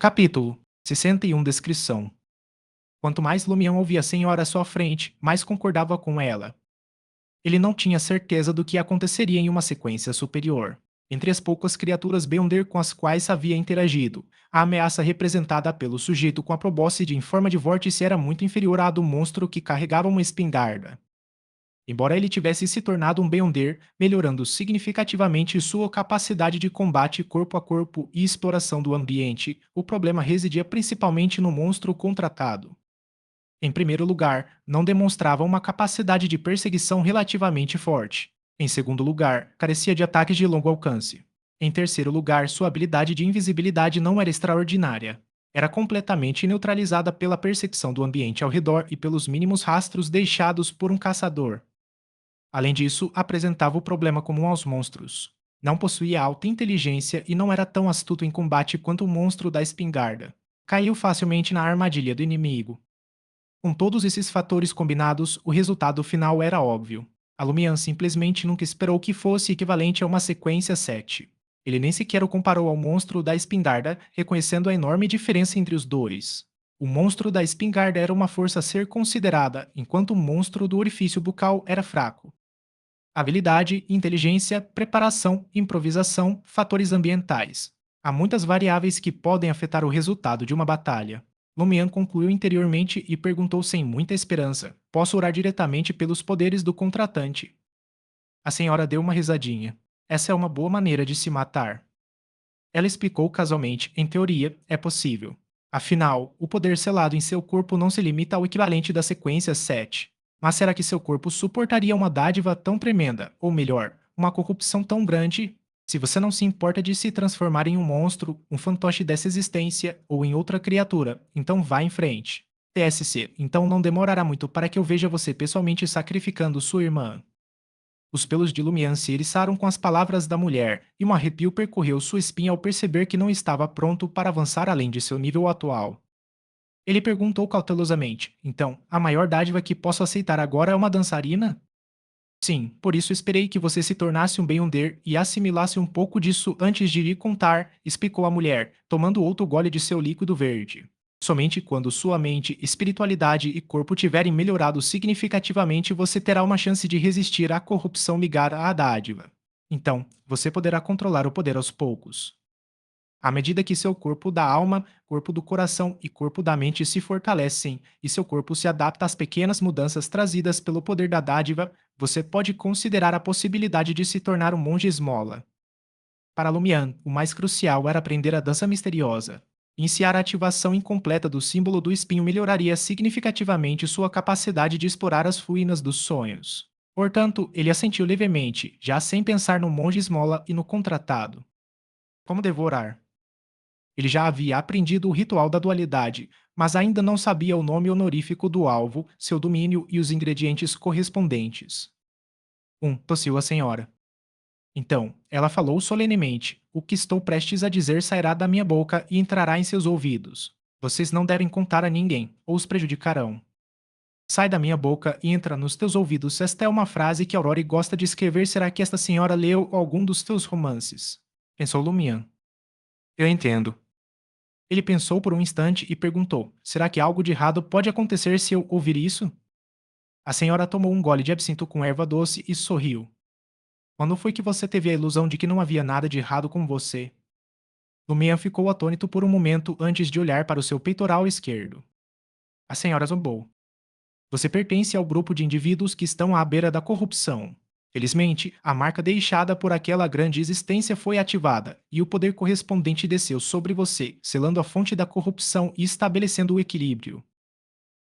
Capítulo 61. Descrição. Quanto mais Lumião ouvia a senhora à sua frente, mais concordava com ela. Ele não tinha certeza do que aconteceria em uma sequência superior. Entre as poucas criaturas Beyonder com as quais havia interagido, a ameaça representada pelo sujeito com a probóscide em forma de vórtice era muito inferior à do monstro que carregava uma espingarda. Embora ele tivesse se tornado um Beyonder, melhorando significativamente sua capacidade de combate corpo a corpo e exploração do ambiente, o problema residia principalmente no monstro contratado. Em primeiro lugar, não demonstrava uma capacidade de perseguição relativamente forte. Em segundo lugar, carecia de ataques de longo alcance. Em terceiro lugar, sua habilidade de invisibilidade não era extraordinária. Era completamente neutralizada pela percepção do ambiente ao redor e pelos mínimos rastros deixados por um caçador. Além disso, apresentava o problema comum aos monstros. Não possuía alta inteligência e não era tão astuto em combate quanto o monstro da espingarda. Caiu facilmente na armadilha do inimigo. Com todos esses fatores combinados, o resultado final era óbvio. A Lumian simplesmente nunca esperou que fosse equivalente a uma sequência 7. Ele nem sequer o comparou ao monstro da espingarda, reconhecendo a enorme diferença entre os dois. O monstro da espingarda era uma força a ser considerada, enquanto o monstro do orifício bucal era fraco. Habilidade, inteligência, preparação, improvisação, fatores ambientais. Há muitas variáveis que podem afetar o resultado de uma batalha. Lumian concluiu interiormente e perguntou sem muita esperança: Posso orar diretamente pelos poderes do contratante? A senhora deu uma risadinha. Essa é uma boa maneira de se matar. Ela explicou casualmente: em teoria, é possível. Afinal, o poder selado em seu corpo não se limita ao equivalente da sequência 7. Mas será que seu corpo suportaria uma dádiva tão tremenda, ou melhor, uma corrupção tão grande? Se você não se importa de se transformar em um monstro, um fantoche dessa existência ou em outra criatura, então vá em frente. TSC, então não demorará muito para que eu veja você pessoalmente sacrificando sua irmã. Os pelos de Lumian se eriçaram com as palavras da mulher, e um arrepio percorreu sua espinha ao perceber que não estava pronto para avançar além de seu nível atual. Ele perguntou cautelosamente: Então, a maior dádiva que posso aceitar agora é uma dançarina? Sim, por isso esperei que você se tornasse um Beyonder e assimilasse um pouco disso antes de lhe contar, explicou a mulher, tomando outro gole de seu líquido verde. Somente quando sua mente, espiritualidade e corpo tiverem melhorado significativamente você terá uma chance de resistir à corrupção ligada à dádiva. Então, você poderá controlar o poder aos poucos. À medida que seu corpo da alma, corpo do coração e corpo da mente se fortalecem e seu corpo se adapta às pequenas mudanças trazidas pelo poder da dádiva, você pode considerar a possibilidade de se tornar um monge esmola. Para Lumian, o mais crucial era aprender a dança misteriosa. Iniciar a ativação incompleta do símbolo do espinho melhoraria significativamente sua capacidade de explorar as ruínas dos sonhos. Portanto, ele assentiu levemente, já sem pensar no monge esmola e no contratado. Como devorar? Ele já havia aprendido o ritual da dualidade, mas ainda não sabia o nome honorífico do alvo, seu domínio e os ingredientes correspondentes. Tossiu a senhora. Então, ela falou solenemente: O que estou prestes a dizer sairá da minha boca e entrará em seus ouvidos. Vocês não devem contar a ninguém, ou os prejudicarão. Sai da minha boca e entra nos teus ouvidos. Esta é uma frase que Aurore gosta de escrever. Será que esta senhora leu algum dos teus romances? Pensou Lumian. Eu entendo. Ele pensou por um instante e perguntou: Será que algo de errado pode acontecer se eu ouvir isso? A senhora tomou um gole de absinto com erva doce e sorriu. Quando foi que você teve a ilusão de que não havia nada de errado com você? Lumian ficou atônito por um momento antes de olhar para o seu peitoral esquerdo. A senhora zombou. Você pertence ao grupo de indivíduos que estão à beira da corrupção. Felizmente, a marca deixada por aquela grande existência foi ativada, e o poder correspondente desceu sobre você, selando a fonte da corrupção e estabelecendo o equilíbrio.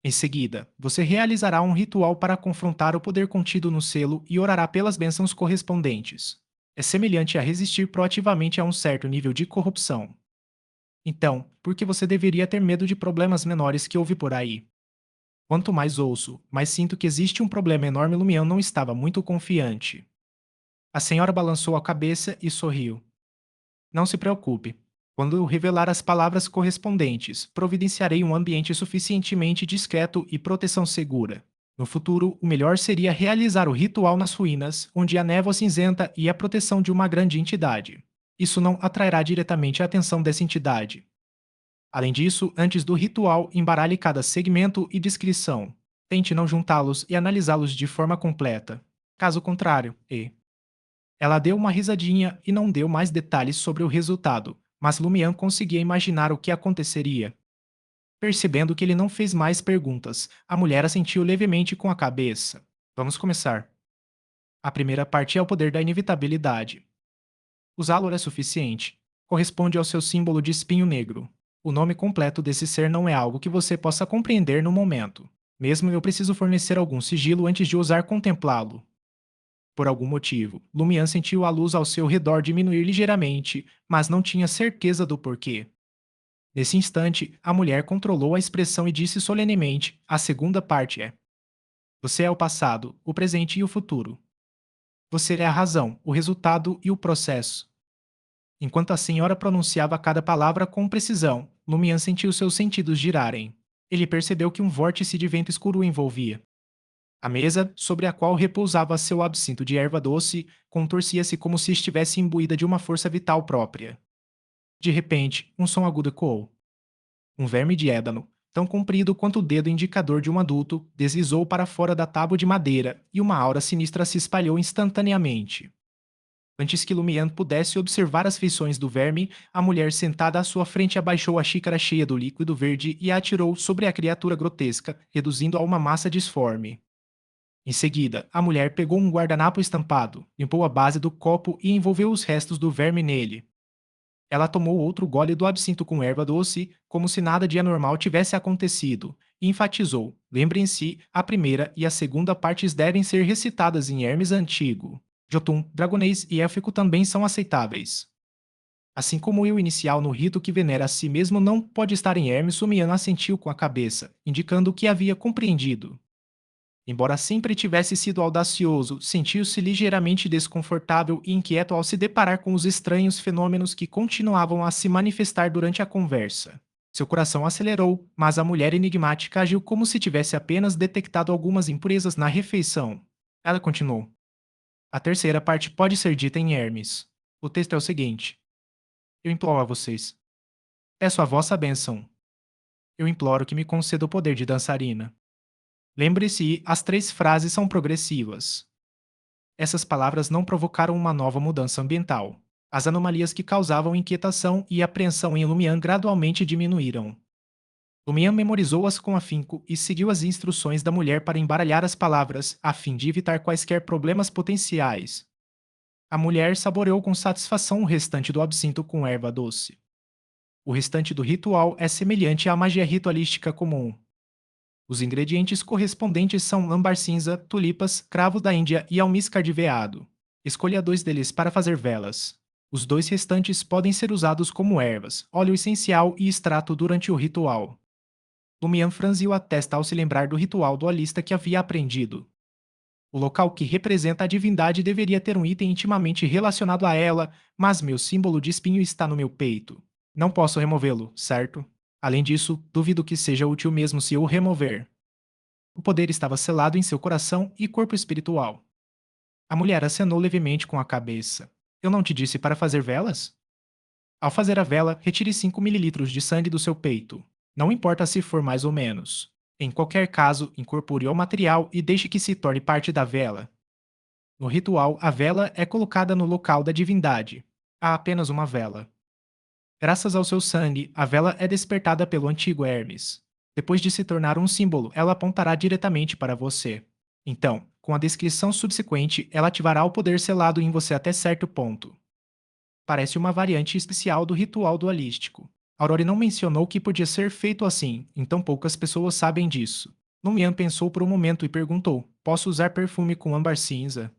Em seguida, você realizará um ritual para confrontar o poder contido no selo e orará pelas bênçãos correspondentes. É semelhante a resistir proativamente a um certo nível de corrupção. Então, por que você deveria ter medo de problemas menores que houve por aí? Quanto mais ouço, mais sinto que existe um problema enorme. Lumião não estava muito confiante. A senhora balançou a cabeça e sorriu. Não se preocupe. Quando eu revelar as palavras correspondentes, providenciarei um ambiente suficientemente discreto e proteção segura. No futuro, o melhor seria realizar o ritual nas ruínas, onde há névoa cinzenta e a proteção de uma grande entidade. Isso não atrairá diretamente a atenção dessa entidade. Além disso, antes do ritual, embaralhe cada segmento e descrição. Tente não juntá-los e analisá-los de forma completa. Caso contrário, ela deu uma risadinha e não deu mais detalhes sobre o resultado, mas Lumian conseguia imaginar o que aconteceria. Percebendo que ele não fez mais perguntas, a mulher assentiu levemente com a cabeça. Vamos começar. A primeira parte é o poder da inevitabilidade. Usá-lo é suficiente. Corresponde ao seu símbolo de espinho negro. O nome completo desse ser não é algo que você possa compreender no momento. Mesmo eu preciso fornecer algum sigilo antes de ousar contemplá-lo. Por algum motivo, Lumian sentiu a luz ao seu redor diminuir ligeiramente, mas não tinha certeza do porquê. Nesse instante, a mulher controlou a expressão e disse solenemente: a segunda parte é: você é o passado, o presente e o futuro. Você é a razão, o resultado e o processo. Enquanto a senhora pronunciava cada palavra com precisão, Lumian sentiu seus sentidos girarem. Ele percebeu que um vórtice de vento escuro o envolvia. A mesa, sobre a qual repousava seu absinto de erva doce, contorcia-se como se estivesse imbuída de uma força vital própria. De repente, um som agudo ecoou. Um verme de ébano, tão comprido quanto o dedo indicador de um adulto, deslizou para fora da tábua de madeira e uma aura sinistra se espalhou instantaneamente. Antes que Lumian pudesse observar as feições do verme, a mulher sentada à sua frente abaixou a xícara cheia do líquido verde e a atirou sobre a criatura grotesca, reduzindo-a a uma massa disforme. Em seguida, a mulher pegou um guardanapo estampado, limpou a base do copo e envolveu os restos do verme nele. Ela tomou outro gole do absinto com erva doce, como se nada de anormal tivesse acontecido, e enfatizou: lembrem-se, a primeira e a segunda partes devem ser recitadas em Hermes antigo. Jotun, dragonês e élfico também são aceitáveis. Assim como o inicial no rito que venera a si mesmo não pode estar em Hermes, Sumian assentiu com a cabeça, indicando que havia compreendido. Embora sempre tivesse sido audacioso, sentiu-se ligeiramente desconfortável e inquieto ao se deparar com os estranhos fenômenos que continuavam a se manifestar durante a conversa. Seu coração acelerou, mas a mulher enigmática agiu como se tivesse apenas detectado algumas impurezas na refeição. Ela continuou: a terceira parte pode ser dita em Hermes. O texto é o seguinte: eu imploro a vocês. Peço a vossa bênção. Eu imploro que me conceda o poder de dançarina. Lembre-se, as três frases são progressivas. Essas palavras não provocaram uma nova mudança ambiental. As anomalias que causavam inquietação e apreensão em Lumian gradualmente diminuíram. Lumian memorizou-as com afinco e seguiu as instruções da mulher para embaralhar as palavras, a fim de evitar quaisquer problemas potenciais. A mulher saboreou com satisfação o restante do absinto com erva doce. O restante do ritual é semelhante à magia ritualística comum. Os ingredientes correspondentes são âmbar cinza, tulipas, cravo da Índia e almíscar de veado. Escolha dois deles para fazer velas. Os dois restantes podem ser usados como ervas, óleo essencial e extrato durante o ritual. Lumian franziu a testa ao se lembrar do ritual dualista que havia aprendido. O local que representa a divindade deveria ter um item intimamente relacionado a ela, mas meu símbolo de espinho está no meu peito. Não posso removê-lo, certo? Além disso, duvido que seja útil mesmo se eu o remover. O poder estava selado em seu coração e corpo espiritual. A mulher acenou levemente com a cabeça. Eu não te disse para fazer velas? Ao fazer a vela, retire 5 mililitros de sangue do seu peito. Não importa se for mais ou menos. Em qualquer caso, incorpore o material e deixe que se torne parte da vela. No ritual, a vela é colocada no local da divindade. Há apenas uma vela. Graças ao seu sangue, a vela é despertada pelo antigo Hermes. Depois de se tornar um símbolo, ela apontará diretamente para você. Então, com a descrição subsequente, ela ativará o poder selado em você até certo ponto. Parece uma variante especial do ritual dualístico. Aurore não mencionou que podia ser feito assim, então poucas pessoas sabem disso. Lumian pensou por um momento e perguntou: posso usar perfume com âmbar cinza?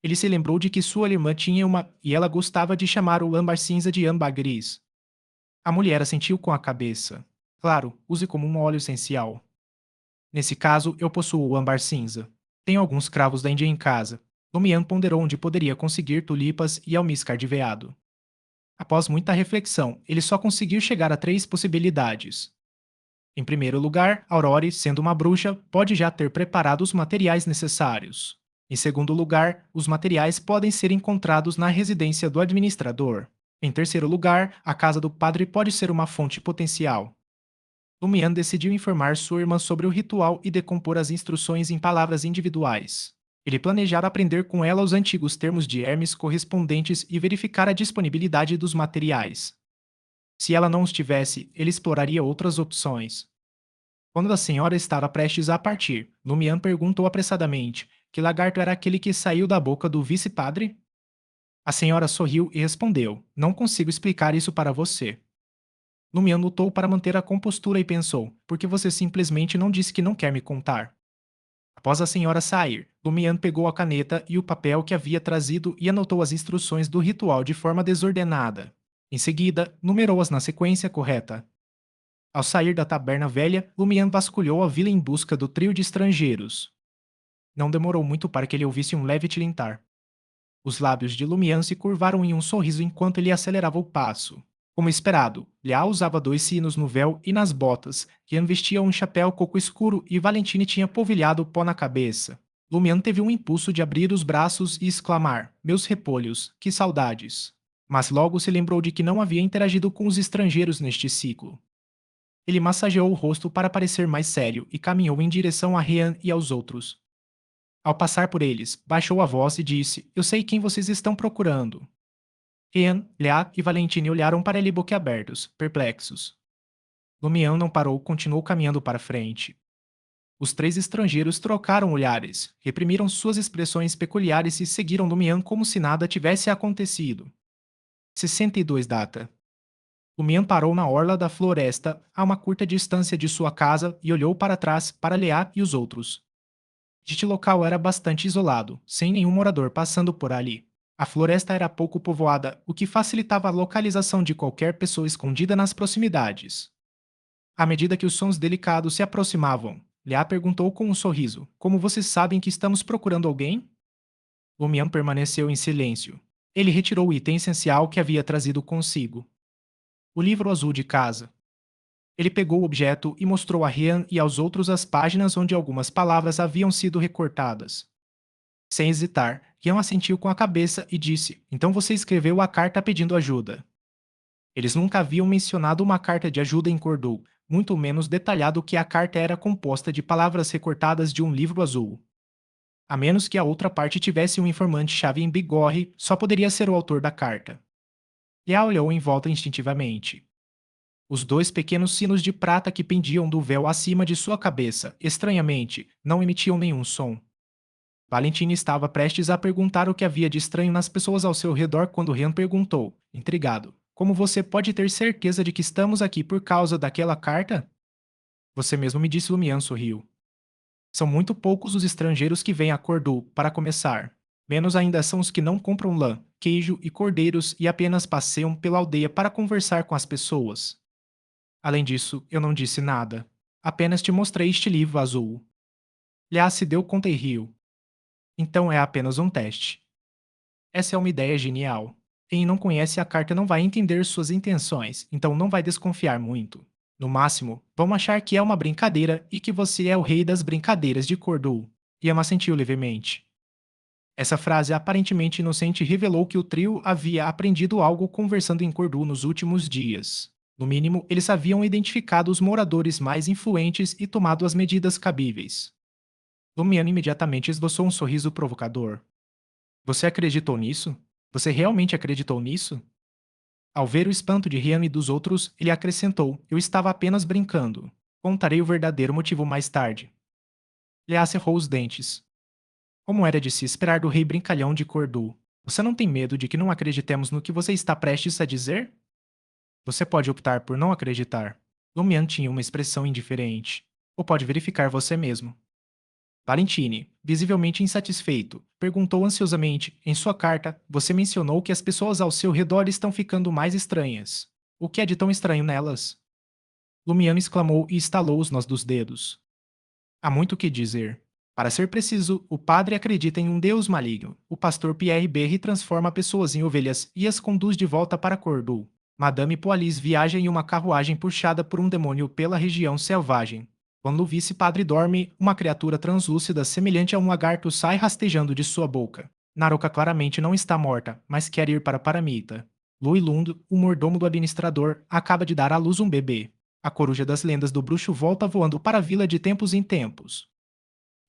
Ele se lembrou de que sua irmã tinha uma, e ela gostava de chamar o âmbar cinza de âmbar gris. A mulher assentiu com a cabeça. Claro, use como um óleo essencial. Nesse caso, eu possuo o âmbar cinza. Tenho alguns cravos da Índia em casa. Lumian ponderou onde poderia conseguir tulipas e almíscar de veado. Após muita reflexão, ele só conseguiu chegar a três possibilidades. Em primeiro lugar, Aurore, sendo uma bruxa, pode já ter preparado os materiais necessários. Em segundo lugar, os materiais podem ser encontrados na residência do administrador. Em terceiro lugar, a casa do padre pode ser uma fonte potencial. Lumian decidiu informar sua irmã sobre o ritual e decompor as instruções em palavras individuais. Ele planejara aprender com ela os antigos termos de Hermes correspondentes e verificar a disponibilidade dos materiais. Se ela não os tivesse, ele exploraria outras opções. Quando a senhora estava prestes a partir, Lumian perguntou apressadamente: que lagarto era aquele que saiu da boca do vice-padre? A senhora sorriu e respondeu: não consigo explicar isso para você. Lumian lutou para manter a compostura e pensou: por que você simplesmente não disse que não quer me contar? Após a senhora sair, Lumian pegou a caneta e o papel que havia trazido e anotou as instruções do ritual de forma desordenada. Em seguida, numerou-as na sequência correta. Ao sair da taberna velha, Lumian vasculhou a vila em busca do trio de estrangeiros. Não demorou muito para que ele ouvisse um leve tilintar. Os lábios de Lumian se curvaram em um sorriso enquanto ele acelerava o passo. Como esperado, Liá usava 2 sinos no véu e nas botas, Rian vestia um chapéu coco escuro e Valentine tinha polvilhado pó na cabeça. Lumian teve um impulso de abrir os braços e exclamar: meus repolhos, que saudades! Mas logo se lembrou de que não havia interagido com os estrangeiros neste ciclo. Ele massageou o rosto para parecer mais sério e caminhou em direção a Rian e aos outros. Ao passar por eles, baixou a voz e disse: eu sei quem vocês estão procurando. Rian, Liá e Valentine olharam para ele boquiabertos, perplexos. Lumian não parou, continuou caminhando para frente. Os 3 estrangeiros trocaram olhares, reprimiram suas expressões peculiares e seguiram Lumian como se nada tivesse acontecido. 62 data. Lumian parou na orla da floresta, a uma curta distância de sua casa, e olhou para trás para Liá e os outros. Este local era bastante isolado, sem nenhum morador passando por ali. A floresta era pouco povoada, o que facilitava a localização de qualquer pessoa escondida nas proximidades. À medida que os sons delicados se aproximavam, Liá perguntou com um sorriso: como vocês sabem que estamos procurando alguém? Lumian permaneceu em silêncio. Ele retirou o item essencial que havia trazido consigo: o livro azul de casa. Ele pegou o objeto e mostrou a Rian e aos outros as páginas onde algumas palavras haviam sido recortadas. Sem hesitar, Rian assentiu com a cabeça e disse: então você escreveu a carta pedindo ajuda. Eles nunca haviam mencionado uma carta de ajuda em Cordoue, muito menos detalhado que a carta era composta de palavras recortadas de um livro azul. A menos que a outra parte tivesse um informante-chave em bigorre, só poderia ser o autor da carta. Liá olhou em volta instintivamente. Os 2 pequenos sinos de prata que pendiam do véu acima de sua cabeça, estranhamente, não emitiam nenhum som. Valentine estava prestes a perguntar o que havia de estranho nas pessoas ao seu redor quando Rian perguntou, intrigado: como você pode ter certeza de que estamos aqui por causa daquela carta? Você mesmo me disse, Lumian sorriu. São muito poucos os estrangeiros que vêm a Cordoue, para começar. Menos ainda são os que não compram lã, queijo e cordeiros e apenas passeiam pela aldeia para conversar com as pessoas. Além disso, eu não disse nada. Apenas te mostrei este livro azul. Liá se deu conta e riu. Então é apenas um teste. Essa é uma ideia genial. Quem não conhece a carta não vai entender suas intenções, então não vai desconfiar muito. No máximo, vão achar que é uma brincadeira e que você é o rei das brincadeiras de Cordoue. Yama assentiu levemente. Essa frase aparentemente inocente revelou que o trio havia aprendido algo conversando em Cordoue nos últimos dias. No mínimo, eles haviam identificado os moradores mais influentes e tomado as medidas cabíveis. Lumiano imediatamente esboçou um sorriso provocador. Você acreditou nisso? Você realmente acreditou nisso? Ao ver o espanto de Rian e dos outros, ele acrescentou: eu estava apenas brincando. Contarei o verdadeiro motivo mais tarde. Liá cerrou os dentes. Como era de se esperar do rei brincalhão de Cordoue, você não tem medo de que não acreditemos no que você está prestes a dizer? Você pode optar por não acreditar. Lumian tinha uma expressão indiferente. Ou pode verificar você mesmo. Valentine, visivelmente insatisfeito, perguntou ansiosamente: em sua carta, você mencionou que as pessoas ao seu redor estão ficando mais estranhas. O que é de tão estranho nelas? Lumiano exclamou e estalou os nós dos dedos. Há muito o que dizer. Para ser preciso, o padre acredita em um deus maligno. O pastor Pierre Berry transforma pessoas em ovelhas e as conduz de volta para Cordoue. Madame Poalis viaja em uma carruagem puxada por um demônio pela região selvagem. Quando o vice-padre dorme, uma criatura translúcida semelhante a um lagarto sai rastejando de sua boca. Naroka claramente não está morta, mas quer ir para Paramita. Lui Lund, o mordomo do administrador, acaba de dar à luz um bebê. A coruja das lendas do bruxo volta voando para a vila de tempos em tempos.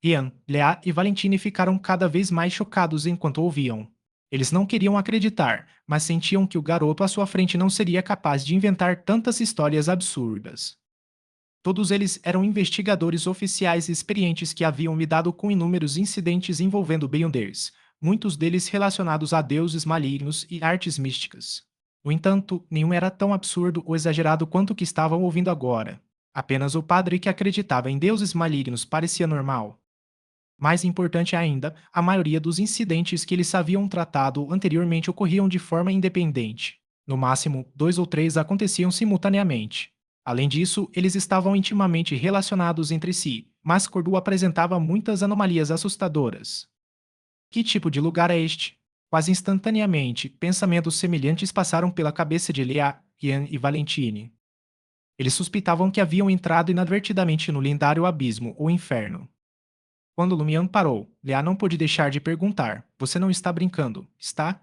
Ian, Lea e Valentine ficaram cada vez mais chocados enquanto ouviam. Eles não queriam acreditar, mas sentiam que o garoto à sua frente não seria capaz de inventar tantas histórias absurdas. Todos eles eram investigadores oficiais experientes que haviam lidado com inúmeros incidentes envolvendo Beyonders, muitos deles relacionados a deuses malignos e artes místicas. No entanto, nenhum era tão absurdo ou exagerado quanto o que estavam ouvindo agora. Apenas o padre que acreditava em deuses malignos parecia normal. Mais importante ainda, a maioria dos incidentes que eles haviam tratado anteriormente ocorriam de forma independente. No máximo, 2 ou 3 aconteciam simultaneamente. Além disso, eles estavam intimamente relacionados entre si, mas Cordu apresentava muitas anomalias assustadoras. Que tipo de lugar é este? Quase instantaneamente, pensamentos semelhantes passaram pela cabeça de Lea, Ian e Valentine. Eles suspeitavam que haviam entrado inadvertidamente no lendário abismo, ou inferno. Quando Lumian parou, Lea não pôde deixar de perguntar: Você não está brincando, está?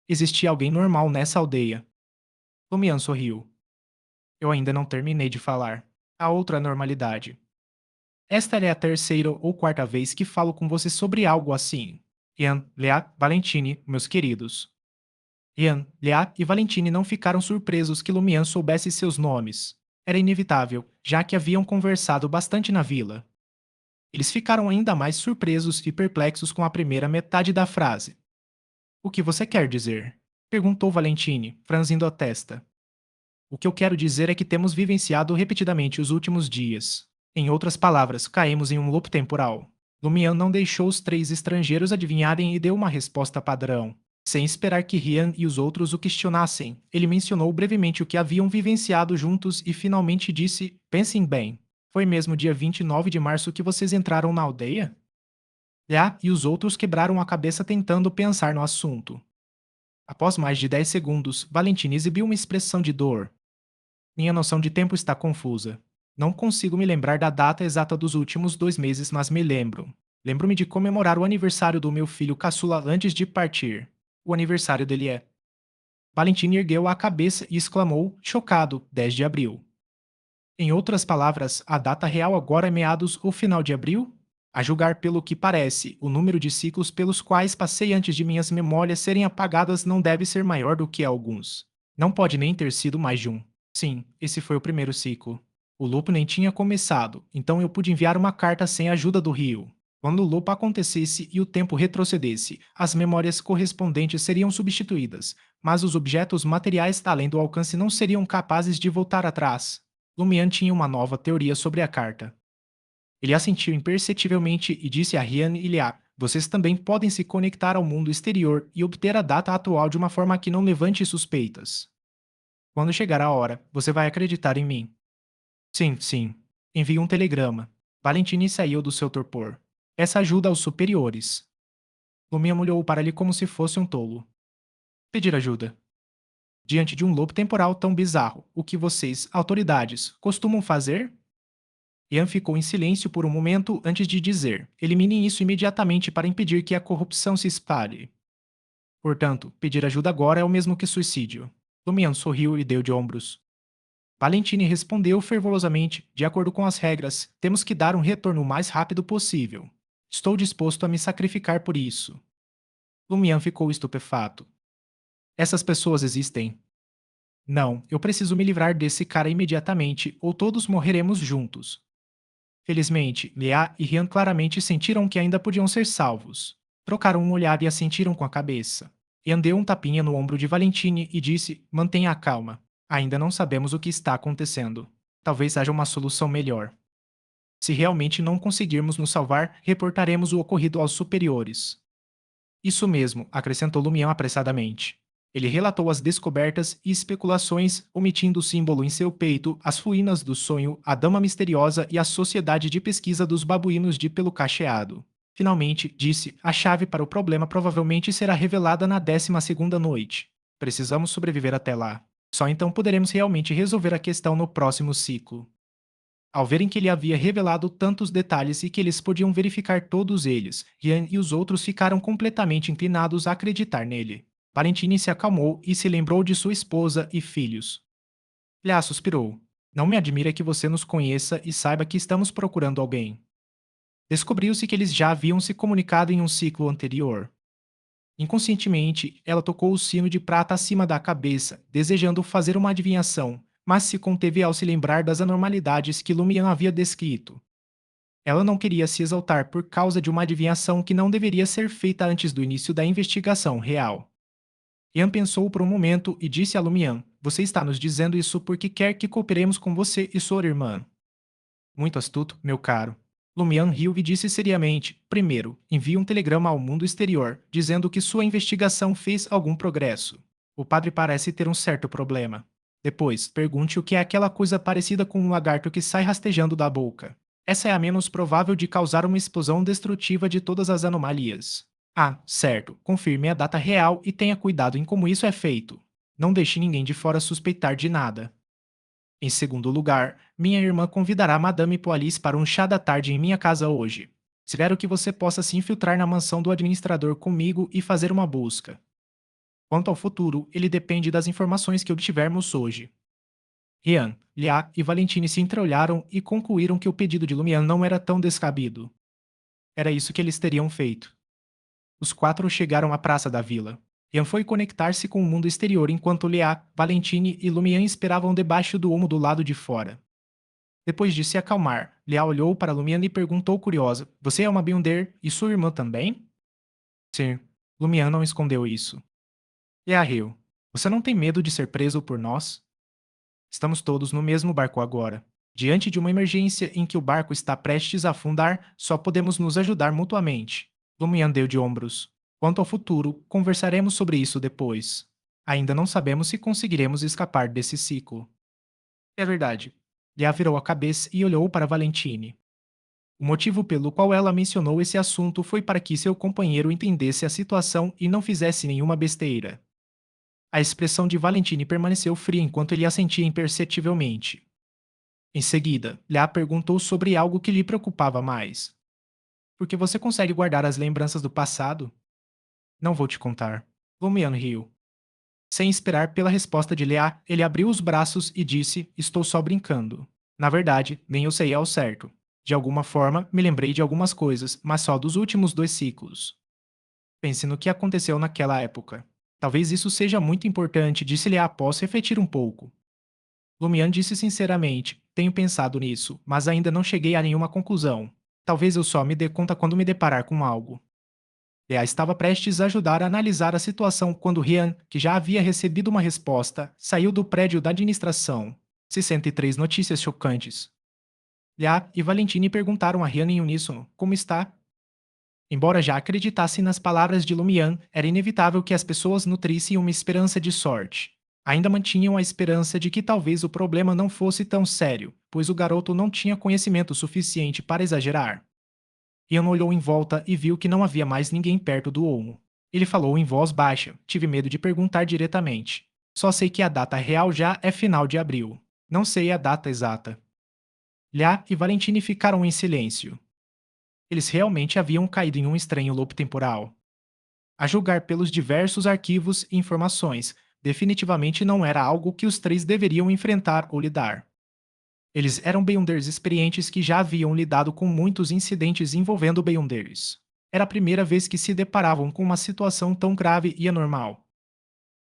Existia alguém normal nessa aldeia. Lumian sorriu. Eu ainda não terminei de falar. A outra normalidade. Esta é a terceira ou quarta vez que falo com você sobre algo assim. Ian, Lea, Valentine, meus queridos. Ian, Lea e Valentine não ficaram surpresos que Lumian soubesse seus nomes. Era inevitável, já que haviam conversado bastante na vila. Eles ficaram ainda mais surpresos e perplexos com a primeira metade da frase. O que você quer dizer? Perguntou Valentine, franzindo a testa. O que eu quero dizer é que temos vivenciado repetidamente os últimos dias. Em outras palavras, caímos em um loop temporal. Lumian não deixou os 3 estrangeiros adivinharem e deu uma resposta padrão. Sem esperar que Rian e os outros o questionassem, ele mencionou brevemente o que haviam vivenciado juntos e finalmente disse: Pensem bem. Foi mesmo dia 29 de março que vocês entraram na aldeia? Já e os outros quebraram a cabeça tentando pensar no assunto. Após mais de 10 segundos, Valentina exibiu uma expressão de dor. Minha noção de tempo está confusa. Não consigo me lembrar da data exata dos últimos 2 meses, mas me lembro. Lembro-me de comemorar o aniversário do meu filho caçula antes de partir. O aniversário dele é. Valentina ergueu a cabeça e exclamou, chocado, 10 de abril. Em outras palavras, a data real agora é meados ou final de abril? A julgar pelo que parece, o número de ciclos pelos quais passei antes de minhas memórias serem apagadas não deve ser maior do que alguns. Não pode nem ter sido mais de um. Sim, esse foi o primeiro ciclo. O loop nem tinha começado, então eu pude enviar uma carta sem a ajuda do rio. Quando o loop acontecesse e o tempo retrocedesse, as memórias correspondentes seriam substituídas, mas os objetos materiais além do alcance não seriam capazes de voltar atrás. Lumian tinha uma nova teoria sobre a carta. Ele assentiu imperceptivelmente e disse a Rian e Liá: Vocês também podem se conectar ao mundo exterior e obter a data atual de uma forma que não levante suspeitas. Quando chegar a hora, você vai acreditar em mim. Sim, sim. Envie um telegrama. Valentine saiu do seu torpor. Essa ajuda aos superiores. Lumian olhou para ele como se fosse um tolo. Pedir ajuda. Diante de um loop temporal tão bizarro, o que vocês, autoridades, costumam fazer? Ian ficou em silêncio por um momento antes de dizer: Eliminem isso imediatamente para impedir que a corrupção se espalhe. Portanto, pedir ajuda agora é o mesmo que suicídio. Lumian sorriu e deu de ombros. Valentine respondeu fervorosamente: De acordo com as regras, temos que dar um retorno o mais rápido possível. Estou disposto a me sacrificar por isso. Lumian ficou estupefato. Essas pessoas existem. Não, eu preciso me livrar desse cara imediatamente, ou todos morreremos juntos. Felizmente, Leah e Rian claramente sentiram que ainda podiam ser salvos. Trocaram um olhar e assentiram com a cabeça. Ian deu um tapinha no ombro de Valentine e disse: Mantenha a calma. Ainda não sabemos o que está acontecendo. Talvez haja uma solução melhor. Se realmente não conseguirmos nos salvar, reportaremos o ocorrido aos superiores. Isso mesmo, acrescentou Lumião apressadamente. Ele relatou as descobertas e especulações, omitindo o símbolo em seu peito, as ruínas do sonho, a dama misteriosa e a sociedade de pesquisa dos babuínos de pelo cacheado. Finalmente, disse, a chave para o problema provavelmente será revelada na 12ª noite. Precisamos sobreviver até lá. Só então poderemos realmente resolver a questão no próximo ciclo. Ao verem que ele havia revelado tantos detalhes e que eles podiam verificar todos eles, Rian e os outros ficaram completamente inclinados a acreditar nele. Valentine se acalmou e se lembrou de sua esposa e filhos. Liá suspirou. Não me admira que você nos conheça e saiba que estamos procurando alguém. Descobriu-se que eles já haviam se comunicado em um ciclo anterior. Inconscientemente, ela tocou o sino de prata acima da cabeça, desejando fazer uma adivinhação, mas se conteve ao se lembrar das anormalidades que Lumian havia descrito. Ela não queria se exaltar por causa de uma adivinhação que não deveria ser feita antes do início da investigação real. Ian pensou por um momento e disse a Lumian: Você está nos dizendo isso porque quer que cooperemos com você e sua irmã. Muito astuto, meu caro. Lumian riu e disse seriamente: Primeiro, envie um telegrama ao mundo exterior, dizendo que sua investigação fez algum progresso. O padre parece ter um certo problema. Depois, pergunte o que é aquela coisa parecida com um lagarto que sai rastejando da boca. Essa é a menos provável de causar uma explosão destrutiva de todas as anomalias. Ah, certo. Confirme a data real e tenha cuidado em como isso é feito. Não deixe ninguém de fora suspeitar de nada. Em segundo lugar, minha irmã convidará Madame Poalis para um chá da tarde em minha casa hoje. Espero que você possa se infiltrar na mansão do administrador comigo e fazer uma busca. Quanto ao futuro, ele depende das informações que obtivermos hoje. Rian, Liá e Valentine se entreolharam e concluíram que o pedido de Lumian não era tão descabido. Era isso que eles teriam feito. Os quatro chegaram à praça da vila. Ian foi conectar-se com o mundo exterior enquanto Leá, Valentine e Lumian esperavam debaixo do olmo do lado de fora. Depois de se acalmar, Leá olhou para Lumian e perguntou curiosa: Você é uma Beyonder e sua irmã também? Sim. Lumian não escondeu isso. Leá riu. Você não tem medo de ser preso por nós? Estamos todos no mesmo barco agora. Diante de uma emergência em que o barco está prestes a afundar, só podemos nos ajudar mutuamente. Lumian deu de ombros. Quanto ao futuro, conversaremos sobre isso depois. Ainda não sabemos se conseguiremos escapar desse ciclo. É verdade. Lia virou a cabeça e olhou para Valentine. O motivo pelo qual ela mencionou esse assunto foi para que seu companheiro entendesse a situação e não fizesse nenhuma besteira. A expressão de Valentine permaneceu fria enquanto ele assentia imperceptivelmente. Em seguida, Lia perguntou sobre algo que lhe preocupava mais. Por que você consegue guardar as lembranças do passado? Não vou te contar. Lumian riu. Sem esperar pela resposta de Leá, ele abriu os braços e disse: Estou só brincando. Na verdade, nem eu sei ao certo. De alguma forma, me lembrei de algumas coisas, mas só dos últimos 2 ciclos. Pense no que aconteceu naquela época. Talvez isso seja muito importante, disse Leá após refletir um pouco. Lumian disse sinceramente: Tenho pensado nisso, mas ainda não cheguei a nenhuma conclusão. Talvez eu só me dê conta quando me deparar com algo. Leá estava prestes a ajudar a analisar a situação quando Rian, que já havia recebido uma resposta, saiu do prédio da administração. 63 notícias chocantes. Leá e Valentine perguntaram a Rian em uníssono: Como está? Embora já acreditassem nas palavras de Lumian, era inevitável que as pessoas nutrissem uma esperança de sorte. Ainda mantinham a esperança de que talvez o problema não fosse tão sério, pois o garoto não tinha conhecimento suficiente para exagerar. Ian olhou em volta e viu que não havia mais ninguém perto do olmo. Ele falou em voz baixa. Tive medo de perguntar diretamente. Só sei que a data real já é final de abril. Não sei a data exata. Liá e Valentine ficaram em silêncio. Eles realmente haviam caído em um estranho loop temporal. A julgar pelos diversos arquivos e informações, definitivamente não era algo que os três deveriam enfrentar ou lidar. Eles eram Beyonders experientes que já haviam lidado com muitos incidentes envolvendo Beyonders. Era a primeira vez que se deparavam com uma situação tão grave e anormal.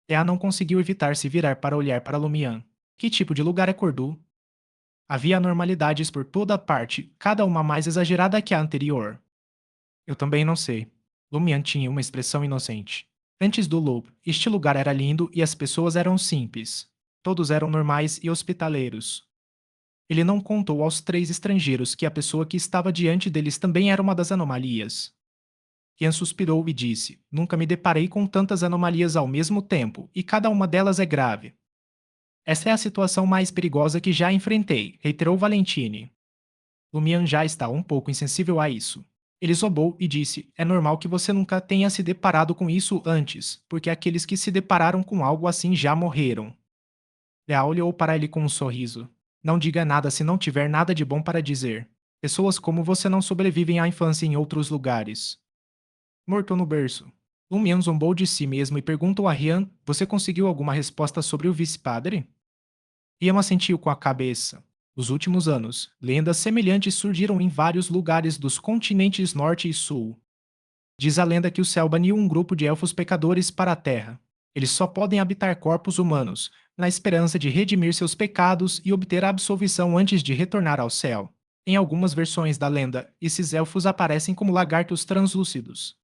Ea não conseguiu evitar se virar para olhar para Lumian. Que tipo de lugar é Cordu? Havia anormalidades por toda parte, cada uma mais exagerada que a anterior. Eu também não sei. Lumian tinha uma expressão inocente. Antes do loop, este lugar era lindo e as pessoas eram simples. Todos eram normais e hospitaleiros. Ele não contou aos 3 estrangeiros que a pessoa que estava diante deles também era uma das anomalias. Ian suspirou e disse: Nunca me deparei com tantas anomalias ao mesmo tempo, e cada uma delas é grave. Essa é a situação mais perigosa que já enfrentei, reiterou Valentine. Lumian já está um pouco insensível a isso. Ele zombou e disse: É normal que você nunca tenha se deparado com isso antes, porque aqueles que se depararam com algo assim já morreram. Leal olhou para ele com um sorriso. Não diga nada se não tiver nada de bom para dizer. Pessoas como você não sobrevivem à infância em outros lugares. Morto no berço. Lumian zombou de si mesmo e perguntou a Rian: Você conseguiu alguma resposta sobre o vice-padre? Rian assentiu com a cabeça. Nos últimos anos, lendas semelhantes surgiram em vários lugares dos continentes Norte e Sul. Diz a lenda que o céu baniu um grupo de elfos pecadores para a Terra. Eles só podem habitar corpos humanos, na esperança de redimir seus pecados e obter a absolvição antes de retornar ao céu. Em algumas versões da lenda, esses elfos aparecem como lagartos translúcidos.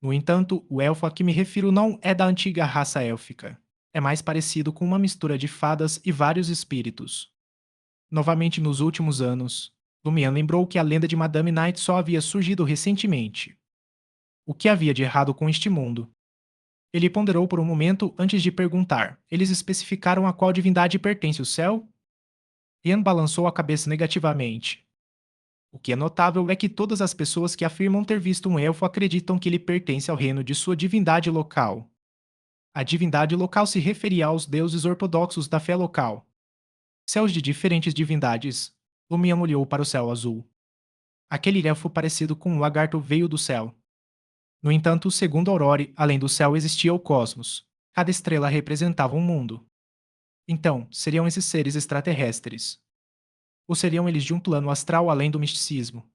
No entanto, o elfo a que me refiro não é da antiga raça élfica. É mais parecido com uma mistura de fadas e vários espíritos. Novamente nos últimos anos, Lumian lembrou que a lenda de Madame Knight só havia surgido recentemente. O que havia de errado com este mundo? Ele ponderou por um momento antes de perguntar. Eles especificaram a qual divindade pertence o céu? Ian balançou a cabeça negativamente. O que é notável é que todas as pessoas que afirmam ter visto um elfo acreditam que ele pertence ao reino de sua divindade local. A divindade local se referia aos deuses ortodoxos da fé local. Céus de diferentes divindades. Lumian olhou para o céu azul. Aquele elfo parecido com um lagarto veio do céu. No entanto, segundo Aurore, além do céu existia o cosmos. Cada estrela representava um mundo. Então, seriam esses seres extraterrestres? Ou seriam eles de um plano astral além do misticismo?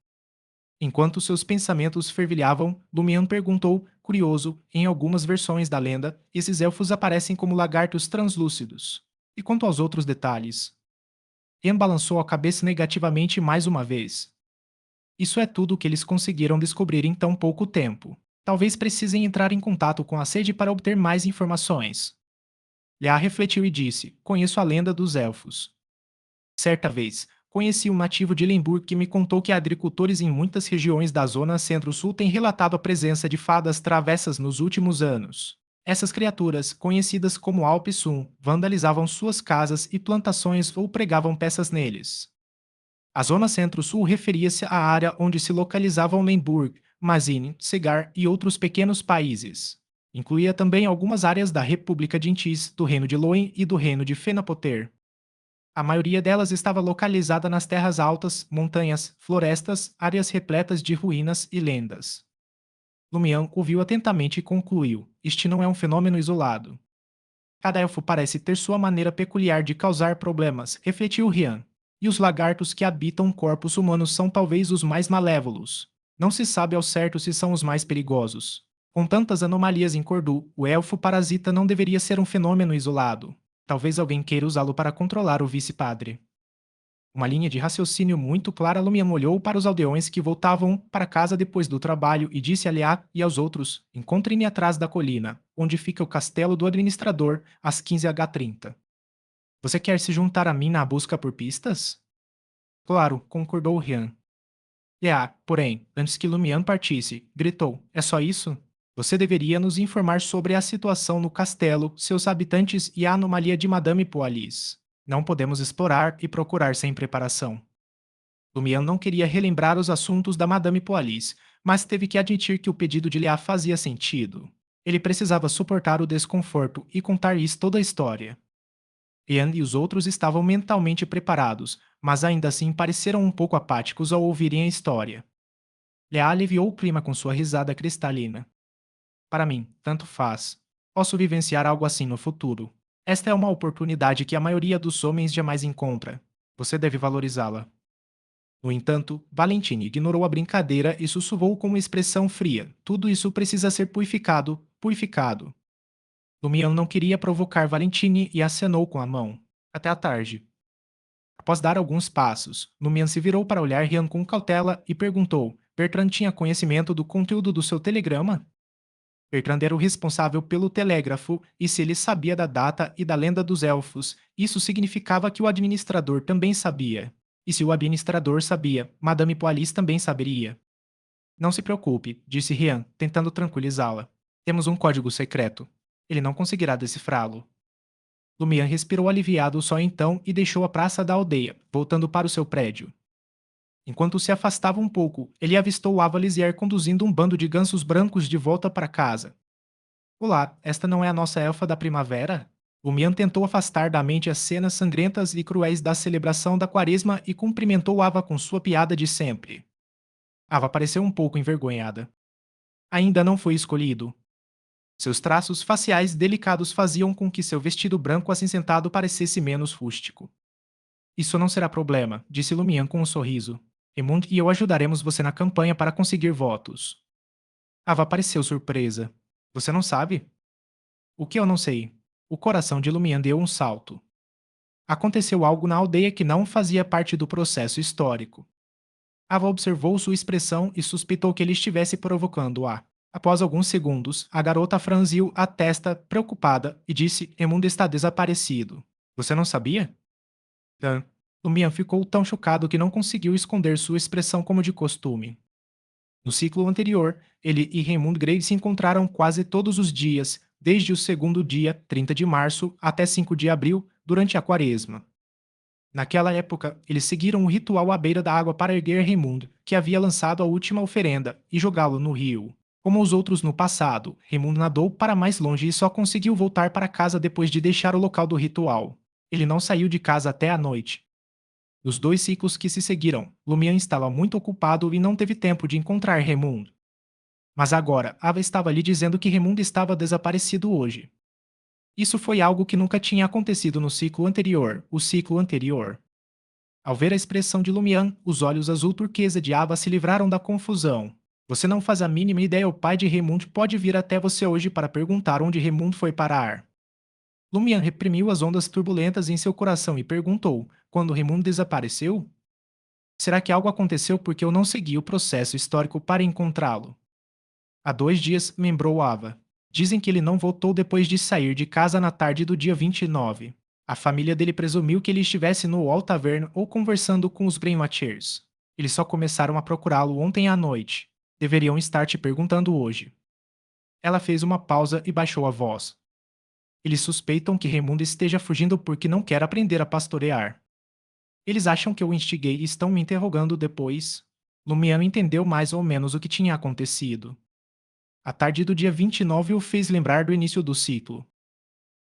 Enquanto seus pensamentos fervilhavam, Lumian perguntou, curioso, em algumas versões da lenda, esses elfos aparecem como lagartos translúcidos. E quanto aos outros detalhes? Ian balançou a cabeça negativamente mais uma vez. Isso é tudo o que eles conseguiram descobrir em tão pouco tempo. Talvez precisem entrar em contato com a sede para obter mais informações. Liá refletiu e disse: Conheço a lenda dos elfos. Certa vez, conheci um nativo de Lemburg que me contou que agricultores em muitas regiões da zona centro-sul têm relatado a presença de fadas travessas nos últimos anos. Essas criaturas, conhecidas como Alpsum, vandalizavam suas casas e plantações ou pregavam peças neles. A zona centro-sul referia-se à área onde se localizavam Lemburg, Mazin, Segar e outros pequenos países. Incluía também algumas áreas da República de Intis, do Reino de Loen e do Reino de Fenapoter. A maioria delas estava localizada nas terras altas, montanhas, florestas, áreas repletas de ruínas e lendas. Lumian ouviu atentamente e concluiu: Este não é um fenômeno isolado. Cada elfo parece ter sua maneira peculiar de causar problemas, refletiu Rian. E os lagartos que habitam corpos humanos são talvez os mais malévolos. Não se sabe ao certo se são os mais perigosos. Com tantas anomalias em Cordu, o elfo parasita não deveria ser um fenômeno isolado. Talvez alguém queira usá-lo para controlar o vice-padre. Uma linha de raciocínio muito clara, Lumian olhou para os aldeões que voltavam para casa depois do trabalho e disse a Leá e aos outros: Encontrem-me atrás da colina, onde fica o castelo do administrador, às 15h30. Você quer se juntar a mim na busca por pistas? Claro, concordou Rian. Leá, porém, antes que Lumian partisse, gritou: É só isso? Você deveria nos informar sobre a situação no castelo, seus habitantes e a anomalia de Madame Poalis. Não podemos explorar e procurar sem preparação. Lumian não queria relembrar os assuntos da Madame Poalis, mas teve que admitir que o pedido de Leá fazia sentido. Ele precisava suportar o desconforto e contar isso toda a história. Ian e os outros estavam mentalmente preparados, mas ainda assim pareceram um pouco apáticos ao ouvirem a história. Leá aliviou o clima com sua risada cristalina. Para mim, tanto faz. Posso vivenciar algo assim no futuro. Esta é uma oportunidade que a maioria dos homens jamais encontra. Você deve valorizá-la. No entanto, Valentine ignorou a brincadeira e sussurrou com uma expressão fria: Tudo isso precisa ser purificado, purificado. Lumian não queria provocar Valentine e acenou com a mão. Até a tarde. Após dar alguns passos, Lumian se virou para olhar Rian com cautela e perguntou: Bertrand tinha conhecimento do conteúdo do seu telegrama? Bertrand era o responsável pelo telégrafo, e se ele sabia da data e da lenda dos elfos, isso significava que o administrador também sabia. E se o administrador sabia, Madame Poalis também saberia. Não se preocupe, disse Rian, tentando tranquilizá-la. Temos um código secreto. Ele não conseguirá decifrá-lo. Lumian respirou aliviado só então e deixou a praça da aldeia, voltando para o seu prédio. Enquanto se afastava um pouco, ele avistou Avalisier conduzindo um bando de gansos brancos de volta para casa. Olá, esta não é a nossa elfa da primavera? Lumian tentou afastar da mente as cenas sangrentas e cruéis da celebração da quaresma e cumprimentou Ava com sua piada de sempre. Ava pareceu um pouco envergonhada. Ainda não foi escolhido. Seus traços faciais delicados faziam com que seu vestido branco acinzentado parecesse menos rústico. Isso não será problema, disse Lumian com um sorriso. Raymond e eu ajudaremos você na campanha para conseguir votos. Ava pareceu surpresa. Você não sabe? O que eu não sei? O coração de Lumian deu um salto. Aconteceu algo na aldeia que não fazia parte do processo histórico. Ava observou sua expressão e suspeitou que ele estivesse provocando-a. Após alguns segundos, a garota franziu a testa preocupada e disse: Emundo está desaparecido. Você não sabia? Dan. Lumian ficou tão chocado que não conseguiu esconder sua expressão como de costume. No ciclo anterior, ele e Raymond Gray se encontraram quase todos os dias, desde o segundo dia, 30 de março, até 5 de abril, durante a quaresma. Naquela época, eles seguiram o ritual à beira da água para erguer Raimundo, que havia lançado a última oferenda, e jogá-lo no rio. Como os outros no passado, Raimundo nadou para mais longe e só conseguiu voltar para casa depois de deixar o local do ritual. Ele não saiu de casa até a noite. Nos 2 ciclos que se seguiram, Lumian estava muito ocupado e não teve tempo de encontrar Raimundo. Mas agora, Ava estava lhe dizendo que Raimundo estava desaparecido hoje. Isso foi algo que nunca tinha acontecido no ciclo anterior, o ciclo anterior. Ao ver a expressão de Lumian, os olhos azul turquesa de Ava se livraram da confusão. Você não faz a mínima ideia, o pai de Raimundo pode vir até você hoje para perguntar onde Raimundo foi parar. Lumian reprimiu as ondas turbulentas em seu coração e perguntou: quando Raimundo desapareceu? Será que algo aconteceu porque eu não segui o processo histórico para encontrá-lo? Há 2 dias, lembrou Ava. Dizem que ele não voltou depois de sair de casa na tarde do dia 29. A família dele presumiu que ele estivesse no Wall Tavern ou conversando com os Brainwatchers. Eles só começaram a procurá-lo ontem à noite. Deveriam estar te perguntando hoje. Ela fez uma pausa e baixou a voz. Eles suspeitam que Raimundo esteja fugindo porque não quer aprender a pastorear. Eles acham que eu instiguei e estão me interrogando depois. Lumiano entendeu mais ou menos o que tinha acontecido. A tarde do dia 29 o fez lembrar do início do ciclo.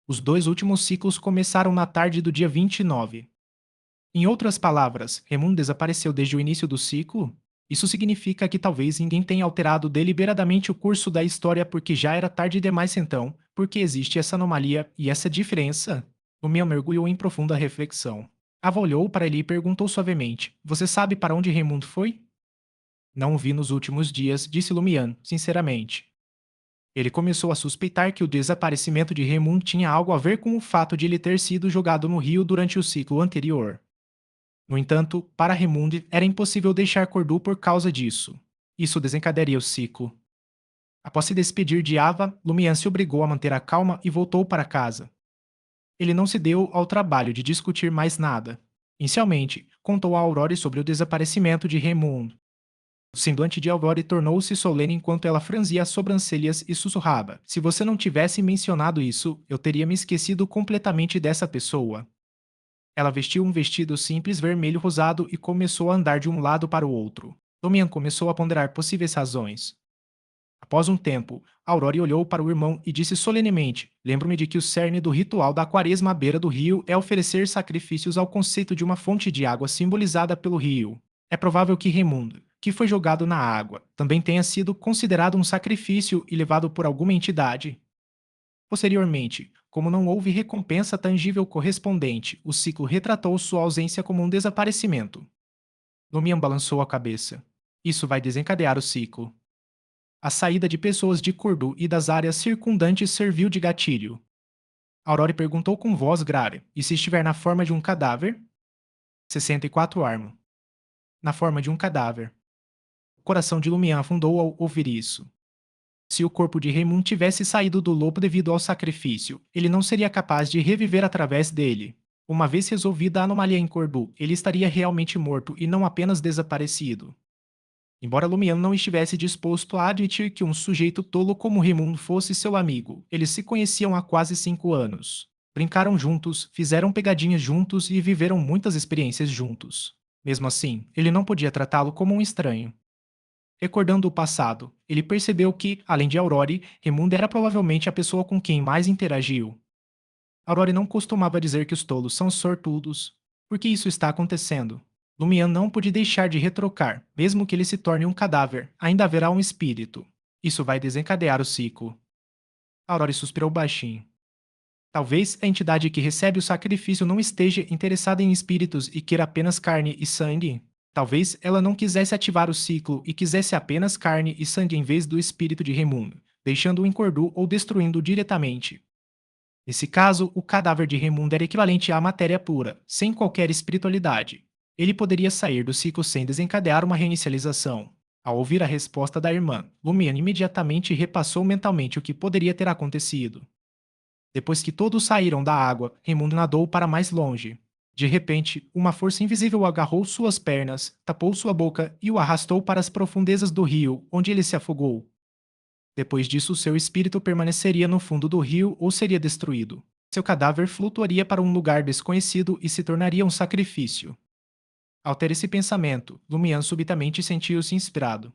Os 2 últimos ciclos começaram na tarde do dia 29. Em outras palavras, Raimundo desapareceu desde o início do ciclo? Isso significa que talvez ninguém tenha alterado deliberadamente o curso da história porque já era tarde demais então, porque existe essa anomalia e essa diferença? Lumian mergulhou em profunda reflexão. Ava olhou para ele e perguntou suavemente: Você sabe para onde Raimundo foi? Não o vi nos últimos dias, disse Lumian, sinceramente. Ele começou a suspeitar que o desaparecimento de Raimundo tinha algo a ver com o fato de ele ter sido jogado no rio durante o ciclo anterior. No entanto, para Raimundo era impossível deixar Cordu por causa disso. Isso desencadearia o ciclo. Após se despedir de Ava, Lumian se obrigou a manter a calma e voltou para casa. Ele não se deu ao trabalho de discutir mais nada. Inicialmente, contou a Aurore sobre o desaparecimento de Raimundo. O semblante de Aurore tornou-se solene enquanto ela franzia as sobrancelhas e sussurrava: Se você não tivesse mencionado isso, eu teria me esquecido completamente dessa pessoa. Ela vestiu um vestido simples vermelho rosado e começou a andar de um lado para o outro. Domian começou a ponderar possíveis razões. Após um tempo, Aurore olhou para o irmão e disse solenemente: Lembro-me de que o cerne do ritual da quaresma à beira do rio é oferecer sacrifícios ao conceito de uma fonte de água simbolizada pelo rio. É provável que Raimundo, que foi jogado na água, também tenha sido considerado um sacrifício e levado por alguma entidade. Posteriormente, como não houve recompensa tangível correspondente, o ciclo retratou sua ausência como um desaparecimento. Lumian balançou a cabeça. Isso vai desencadear o ciclo. A saída de pessoas de Cordu e das áreas circundantes serviu de gatilho. Aurore perguntou com voz grave: E se estiver na forma de um cadáver? 64 Armo. Na forma de um cadáver. O coração de Lumian afundou ao ouvir isso. Se o corpo de Raymond tivesse saído do lobo devido ao sacrifício, ele não seria capaz de reviver através dele. Uma vez resolvida a anomalia em Cordu, ele estaria realmente morto e não apenas desaparecido. Embora Lumian não estivesse disposto a admitir que um sujeito tolo como Raimundo fosse seu amigo, eles se conheciam há quase 5 anos. Brincaram juntos, fizeram pegadinhas juntos e viveram muitas experiências juntos. Mesmo assim, ele não podia tratá-lo como um estranho. Recordando o passado, ele percebeu que, além de Aurore, Raimundo era provavelmente a pessoa com quem mais interagiu. Aurore não costumava dizer que os tolos são sortudos. Por que isso está acontecendo? Lumian não pôde deixar de retrocar. Mesmo que ele se torne um cadáver, ainda haverá um espírito. Isso vai desencadear o ciclo. Aurora suspirou baixinho. Talvez a entidade que recebe o sacrifício não esteja interessada em espíritos e queira apenas carne e sangue. Talvez ela não quisesse ativar o ciclo e quisesse apenas carne e sangue em vez do espírito de Raimundo, deixando-o em Cordu ou destruindo-o diretamente. Nesse caso, o cadáver de Raimundo era equivalente à matéria pura, sem qualquer espiritualidade. Ele poderia sair do ciclo sem desencadear uma reinicialização. Ao ouvir a resposta da irmã, Lumiane imediatamente repassou mentalmente o que poderia ter acontecido. Depois que todos saíram da água, Raimundo nadou para mais longe. De repente, uma força invisível agarrou suas pernas, tapou sua boca e o arrastou para as profundezas do rio, onde ele se afogou. Depois disso, seu espírito permaneceria no fundo do rio ou seria destruído. Seu cadáver flutuaria para um lugar desconhecido e se tornaria um sacrifício. Ao ter esse pensamento, Lumian subitamente sentiu-se inspirado.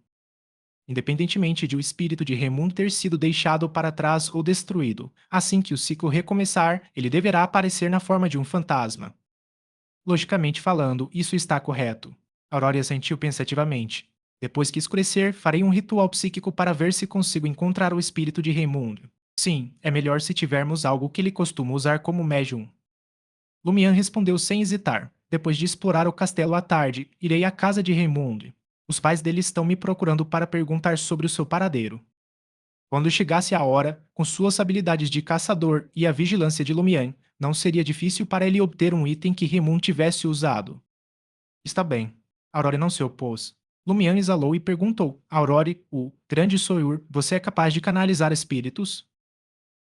Independentemente de o espírito de Raimundo ter sido deixado para trás ou destruído, assim que o ciclo recomeçar, ele deverá aparecer na forma de um fantasma. Logicamente falando, isso está correto. Aurora assentiu pensativamente. Depois que escurecer, farei um ritual psíquico para ver se consigo encontrar o espírito de Raimundo. Sim, é melhor se tivermos algo que ele costuma usar como médium. Lumian respondeu sem hesitar. Depois de explorar o castelo à tarde, irei à casa de Raimundo. Os pais dele estão me procurando para perguntar sobre o seu paradeiro. Quando chegasse a hora, com suas habilidades de caçador e a vigilância de Lumian, não seria difícil para ele obter um item que Raimundo tivesse usado. Está bem. Aurore não se opôs. Lumian exalou e perguntou: Aurore, o grande Soyur, você é capaz de canalizar espíritos?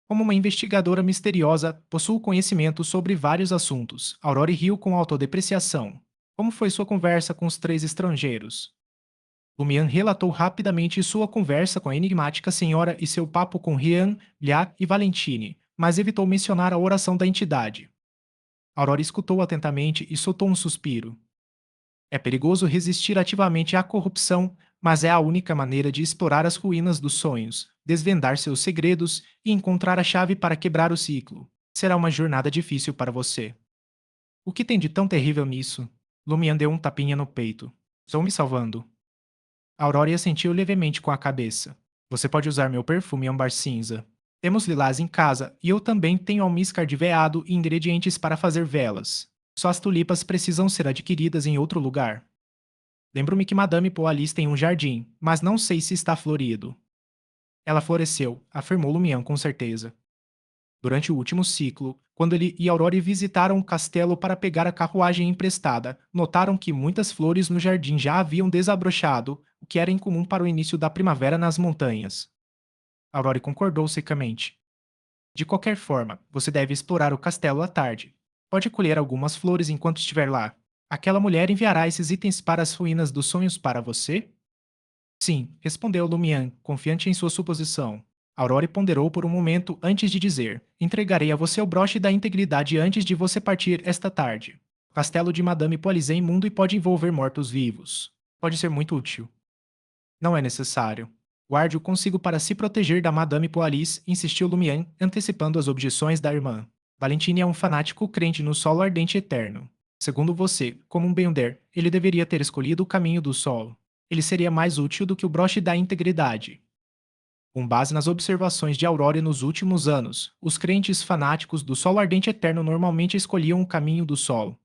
Como uma investigadora misteriosa, possuo conhecimento sobre vários assuntos. Aurore riu com autodepreciação. Como foi sua conversa com os três estrangeiros? Lumian relatou rapidamente sua conversa com a enigmática senhora e seu papo com Rian, Liá e Valentine, mas evitou mencionar a oração da entidade. Aurora escutou atentamente e soltou um suspiro. É perigoso resistir ativamente à corrupção, mas é a única maneira de explorar as ruínas dos sonhos, desvendar seus segredos e encontrar a chave para quebrar o ciclo. Será uma jornada difícil para você. O que tem de tão terrível nisso? Lumian deu um tapinha no peito. Estou me salvando. Aurora assentiu levemente com a cabeça. Você pode usar meu perfume âmbar cinza. Temos lilás em casa e eu também tenho almíscar de veado e ingredientes para fazer velas. Só as tulipas precisam ser adquiridas em outro lugar. Lembro-me que Madame Poalis tem um jardim, mas não sei se está florido. Ela floresceu, afirmou Lumian com certeza. Durante o último ciclo, quando ele e Aurore visitaram o castelo para pegar a carruagem emprestada, notaram que muitas flores no jardim já haviam desabrochado, o que era incomum para o início da primavera nas montanhas. Aurore concordou secamente. De qualquer forma, você deve explorar o castelo à tarde. Pode colher algumas flores enquanto estiver lá. Aquela mulher enviará esses itens para as ruínas dos sonhos para você? Sim, respondeu Lumian, confiante em sua suposição. Aurore ponderou por um momento antes de dizer: Entregarei a você o broche da integridade antes de você partir esta tarde. O castelo de Madame Poalisé é imundo e pode envolver mortos-vivos. Pode ser muito útil. Não é necessário. Guarde-o consigo para se proteger da Madame Poalis, insistiu Lumian, antecipando as objeções da irmã. Valentine é um fanático crente no solo ardente eterno. Segundo você, como um Bender, ele deveria ter escolhido o caminho do sol. Ele seria mais útil do que o broche da integridade. Com base nas observações de Aurora nos últimos anos, os crentes fanáticos do solo ardente eterno normalmente escolhiam o caminho do sol.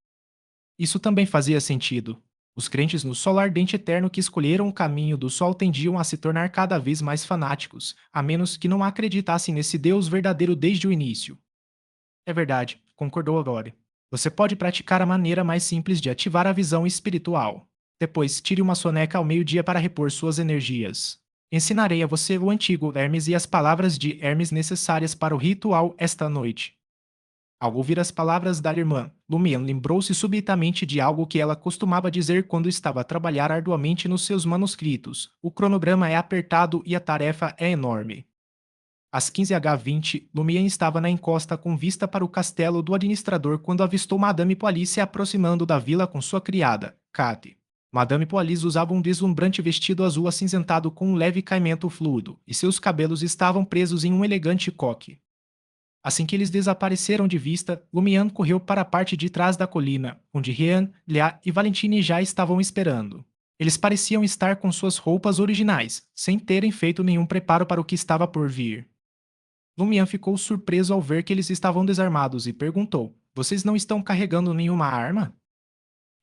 Isso também fazia sentido. Os crentes no sol ardente eterno que escolheram o caminho do sol tendiam a se tornar cada vez mais fanáticos, a menos que não acreditassem nesse Deus verdadeiro desde o início. É verdade, concordou Aurora. Você pode praticar a maneira mais simples de ativar a visão espiritual. Depois, tire uma soneca ao meio-dia para repor suas energias. Ensinarei a você o antigo Hermes e as palavras de Hermes necessárias para o ritual esta noite. Ao ouvir as palavras da irmã, Lumian lembrou-se subitamente de algo que ela costumava dizer quando estava a trabalhar arduamente nos seus manuscritos. O cronograma é apertado e a tarefa é enorme. Às 15h20, Lumian estava na encosta com vista para o castelo do administrador quando avistou Madame Poalis se aproximando da vila com sua criada, Kate. Madame Poalis usava um deslumbrante vestido azul acinzentado com um leve caimento fluido, e seus cabelos estavam presos em um elegante coque. Assim que eles desapareceram de vista, Lumian correu para a parte de trás da colina, onde Rian, Liá e Valentine já estavam esperando. Eles pareciam estar com suas roupas originais, sem terem feito nenhum preparo para o que estava por vir. Lumian ficou surpreso ao ver que eles estavam desarmados e perguntou: Vocês não estão carregando nenhuma arma?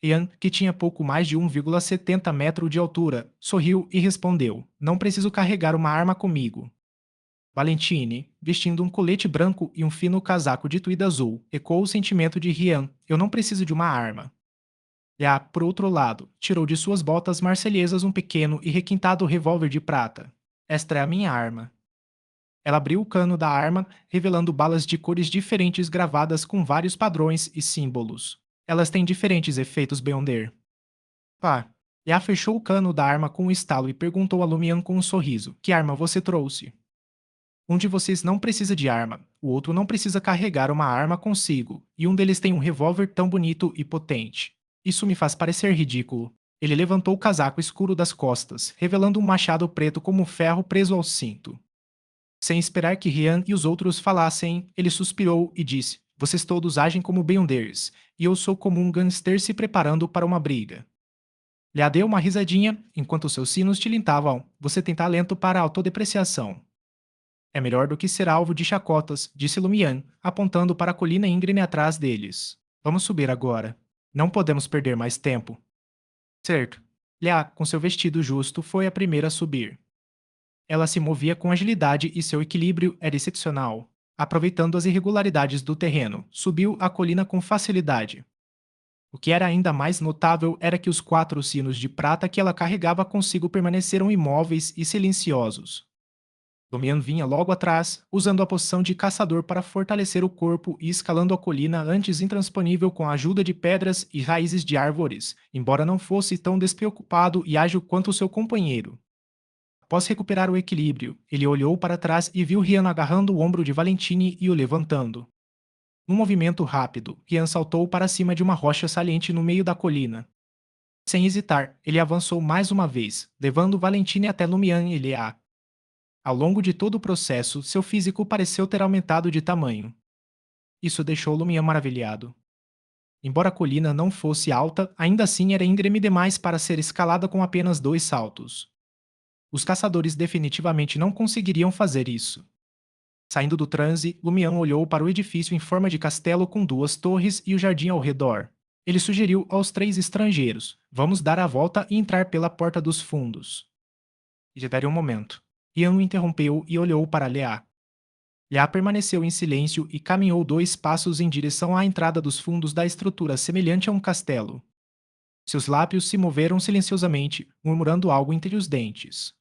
Ian, que tinha pouco mais de 1,70 metro de altura, sorriu e respondeu: Não preciso carregar uma arma comigo. Valentine, vestindo um colete branco e um fino casaco de tweed azul, ecoou o sentimento de Rian: Eu não preciso de uma arma. Já, por outro lado, tirou de suas botas marselhesas um pequeno e requintado revólver de prata. Esta é a minha arma. Ela abriu o cano da arma, revelando balas de cores diferentes gravadas com vários padrões e símbolos. Elas têm diferentes efeitos Beyonder. Pá. Já fechou o cano da arma com um estalo e perguntou a Lumian com um sorriso: Que arma você trouxe? Um de vocês não precisa de arma, o outro não precisa carregar uma arma consigo, e um deles tem um revólver tão bonito e potente. Isso me faz parecer ridículo. Ele levantou o casaco escuro das costas, revelando um machado preto como ferro preso ao cinto. Sem esperar que Rian e os outros falassem, ele suspirou e disse: Vocês todos agem como Beyonders, e eu sou como um gangster se preparando para uma briga. Lhe deu uma risadinha, enquanto seus sinos tilintavam. Você tem talento para autodepreciação. É melhor do que ser alvo de chacotas, disse Lumian, apontando para a colina íngreme atrás deles. Vamos subir agora. Não podemos perder mais tempo. Certo. Liá, com seu vestido justo, foi a primeira a subir. Ela se movia com agilidade e seu equilíbrio era excepcional. Aproveitando as irregularidades do terreno, subiu a colina com facilidade. O que era ainda mais notável era que os 4 sinos de prata que ela carregava consigo permaneceram imóveis e silenciosos. Domian vinha logo atrás, usando a poção de caçador para fortalecer o corpo e escalando a colina antes intransponível com a ajuda de pedras e raízes de árvores, embora não fosse tão despreocupado e ágil quanto seu companheiro. Após recuperar o equilíbrio, ele olhou para trás e viu Rian agarrando o ombro de Valentine e o levantando. Num movimento rápido, Rian saltou para cima de uma rocha saliente no meio da colina. Sem hesitar, ele avançou mais uma vez, levando Valentine até Lumian e Lea. Ao longo de todo o processo, seu físico pareceu ter aumentado de tamanho. Isso deixou Lumian maravilhado. Embora a colina não fosse alta, ainda assim era íngreme demais para ser escalada com apenas 2 saltos. Os caçadores definitivamente não conseguiriam fazer isso. Saindo do transe, Lumian olhou para o edifício em forma de castelo com 2 torres e o jardim ao redor. Ele sugeriu aos 3 estrangeiros: Vamos dar a volta e entrar pela porta dos fundos. Espere um momento. Ian o interrompeu e olhou para Lea. Lea permaneceu em silêncio e caminhou 2 passos em direção à entrada dos fundos da estrutura semelhante a um castelo. Seus lábios se moveram silenciosamente, murmurando algo entre os dentes.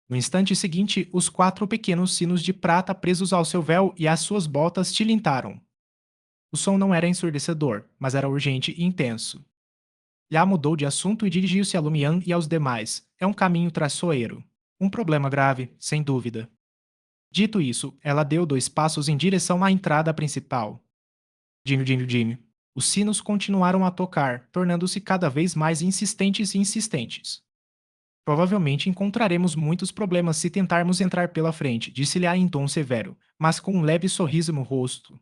No instante seguinte, os 4 pequenos sinos de prata presos ao seu véu e às suas botas tilintaram. O som não era ensurdecedor, mas era urgente e intenso. Lea mudou de assunto e dirigiu-se a Lumian e aos demais. É um caminho traiçoeiro. Um problema grave, sem dúvida. Dito isso, ela deu 2 passos em direção à entrada principal. Dino, dino, dino. Os sinos continuaram a tocar, tornando-se cada vez mais insistentes e insistentes. Provavelmente encontraremos muitos problemas se tentarmos entrar pela frente, disse-lhe em tom severo, mas com um leve sorriso no rosto.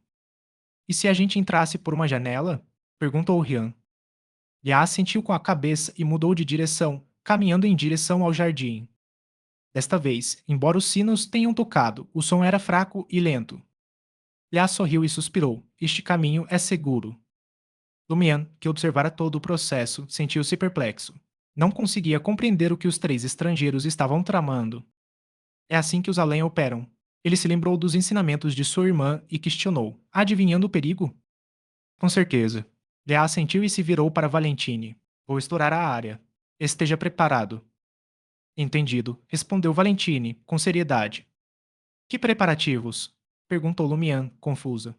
E se a gente entrasse por uma janela? Perguntou Rian. Yas assentiu com a cabeça e mudou de direção, caminhando em direção ao jardim. Desta vez, embora os sinos tenham tocado, o som era fraco e lento. Yas sorriu e suspirou. Este caminho é seguro. Lumian, que observara todo o processo, sentiu-se perplexo. Não conseguia compreender o que os 3 estrangeiros estavam tramando. É assim que os Além operam. Ele se lembrou dos ensinamentos de sua irmã e questionou, adivinhando o perigo? Com certeza. Lea assentiu e se virou para Valentine. Vou estourar a área. Esteja preparado. Entendido, respondeu Valentine, com seriedade. Que preparativos? Perguntou Lumian, confusa.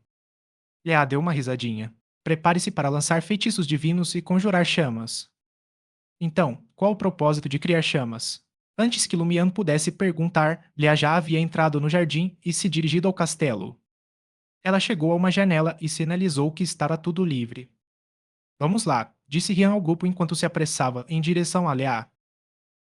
Lea deu uma risadinha. Prepare-se para lançar feitiços divinos e conjurar chamas. Então, qual o propósito de criar chamas? Antes que Lumian pudesse perguntar, Lea já havia entrado no jardim e se dirigido ao castelo. Ela chegou a uma janela e sinalizou que estava tudo livre. Vamos lá, disse Rian ao grupo enquanto se apressava em direção a Lea.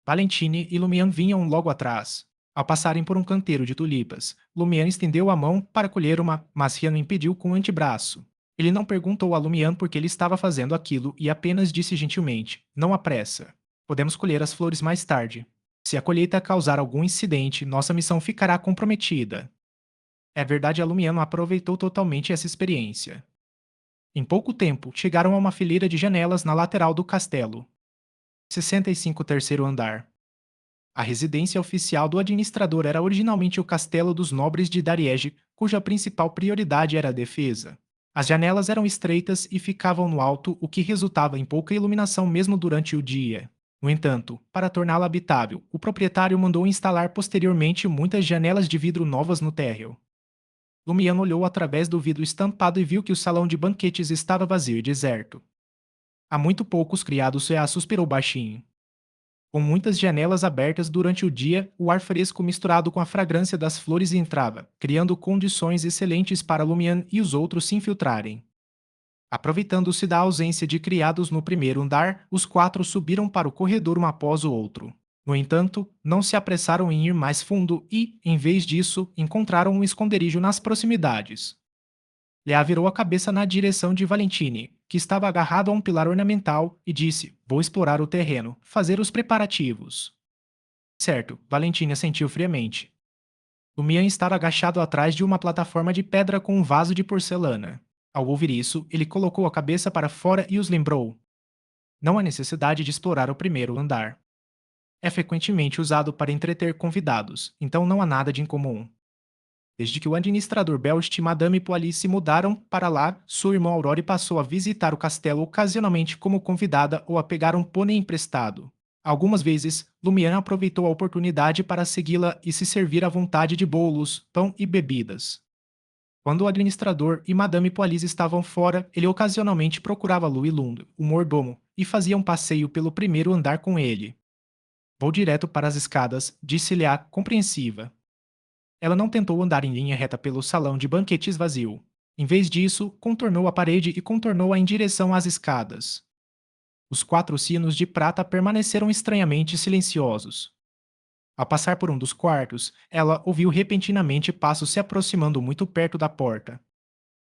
Valentine e Lumian vinham logo atrás. Ao passarem por um canteiro de tulipas, Lumian estendeu a mão para colher uma, mas Rian o impediu com o antebraço. Ele não perguntou a Lumian por que ele estava fazendo aquilo e apenas disse gentilmente: Não há pressa. Podemos colher as flores mais tarde. Se a colheita causar algum incidente, nossa missão ficará comprometida. É verdade, a Lumiano aproveitou totalmente essa experiência. Em pouco tempo, chegaram a uma fileira de janelas na lateral do castelo. 65 terceiro andar. A residência oficial do administrador era originalmente o Castelo dos Nobres de Dariege, cuja principal prioridade era a defesa. As janelas eram estreitas e ficavam no alto, o que resultava em pouca iluminação mesmo durante o dia. No entanto, para torná-la habitável, o proprietário mandou instalar posteriormente muitas janelas de vidro novas no térreo. Lumiano olhou através do vidro estampado e viu que o salão de banquetes estava vazio e deserto. Há muito poucos criados, suspirou baixinho. Com muitas janelas abertas durante o dia, o ar fresco misturado com a fragrância das flores entrava, criando condições excelentes para Lumian e os outros se infiltrarem. Aproveitando-se da ausência de criados no primeiro andar, os quatro subiram para o corredor um após o outro. No entanto, não se apressaram em ir mais fundo e, em vez disso, encontraram um esconderijo nas proximidades. Leá virou a cabeça na direção de Valentine, que estava agarrado a um pilar ornamental, e disse: Vou explorar o terreno, fazer os preparativos. Certo, Valentine assentiu friamente. Lumian estava agachado atrás de uma plataforma de pedra com um vaso de porcelana. Ao ouvir isso, ele colocou a cabeça para fora e os lembrou. Não há necessidade de explorar o primeiro andar. É frequentemente usado para entreter convidados, então não há nada de incomum. Desde que o administrador Belst e Madame Poily se mudaram para lá, sua irmã Aurore passou a visitar o castelo ocasionalmente como convidada ou a pegar um pônei emprestado. Algumas vezes, Lumian aproveitou a oportunidade para segui-la e se servir à vontade de bolos, pão e bebidas. Quando o administrador e Madame Poily estavam fora, ele ocasionalmente procurava Louis Lund, o mordomo, e fazia um passeio pelo primeiro andar com ele. Vou direto para as escadas, disse-lhe a compreensiva. Ela não tentou andar em linha reta pelo salão de banquetes vazio. Em vez disso, contornou a parede e contornou-a em direção às escadas. Os quatro sinos de prata permaneceram estranhamente silenciosos. Ao passar por um dos quartos, ela ouviu repentinamente passos se aproximando muito perto da porta.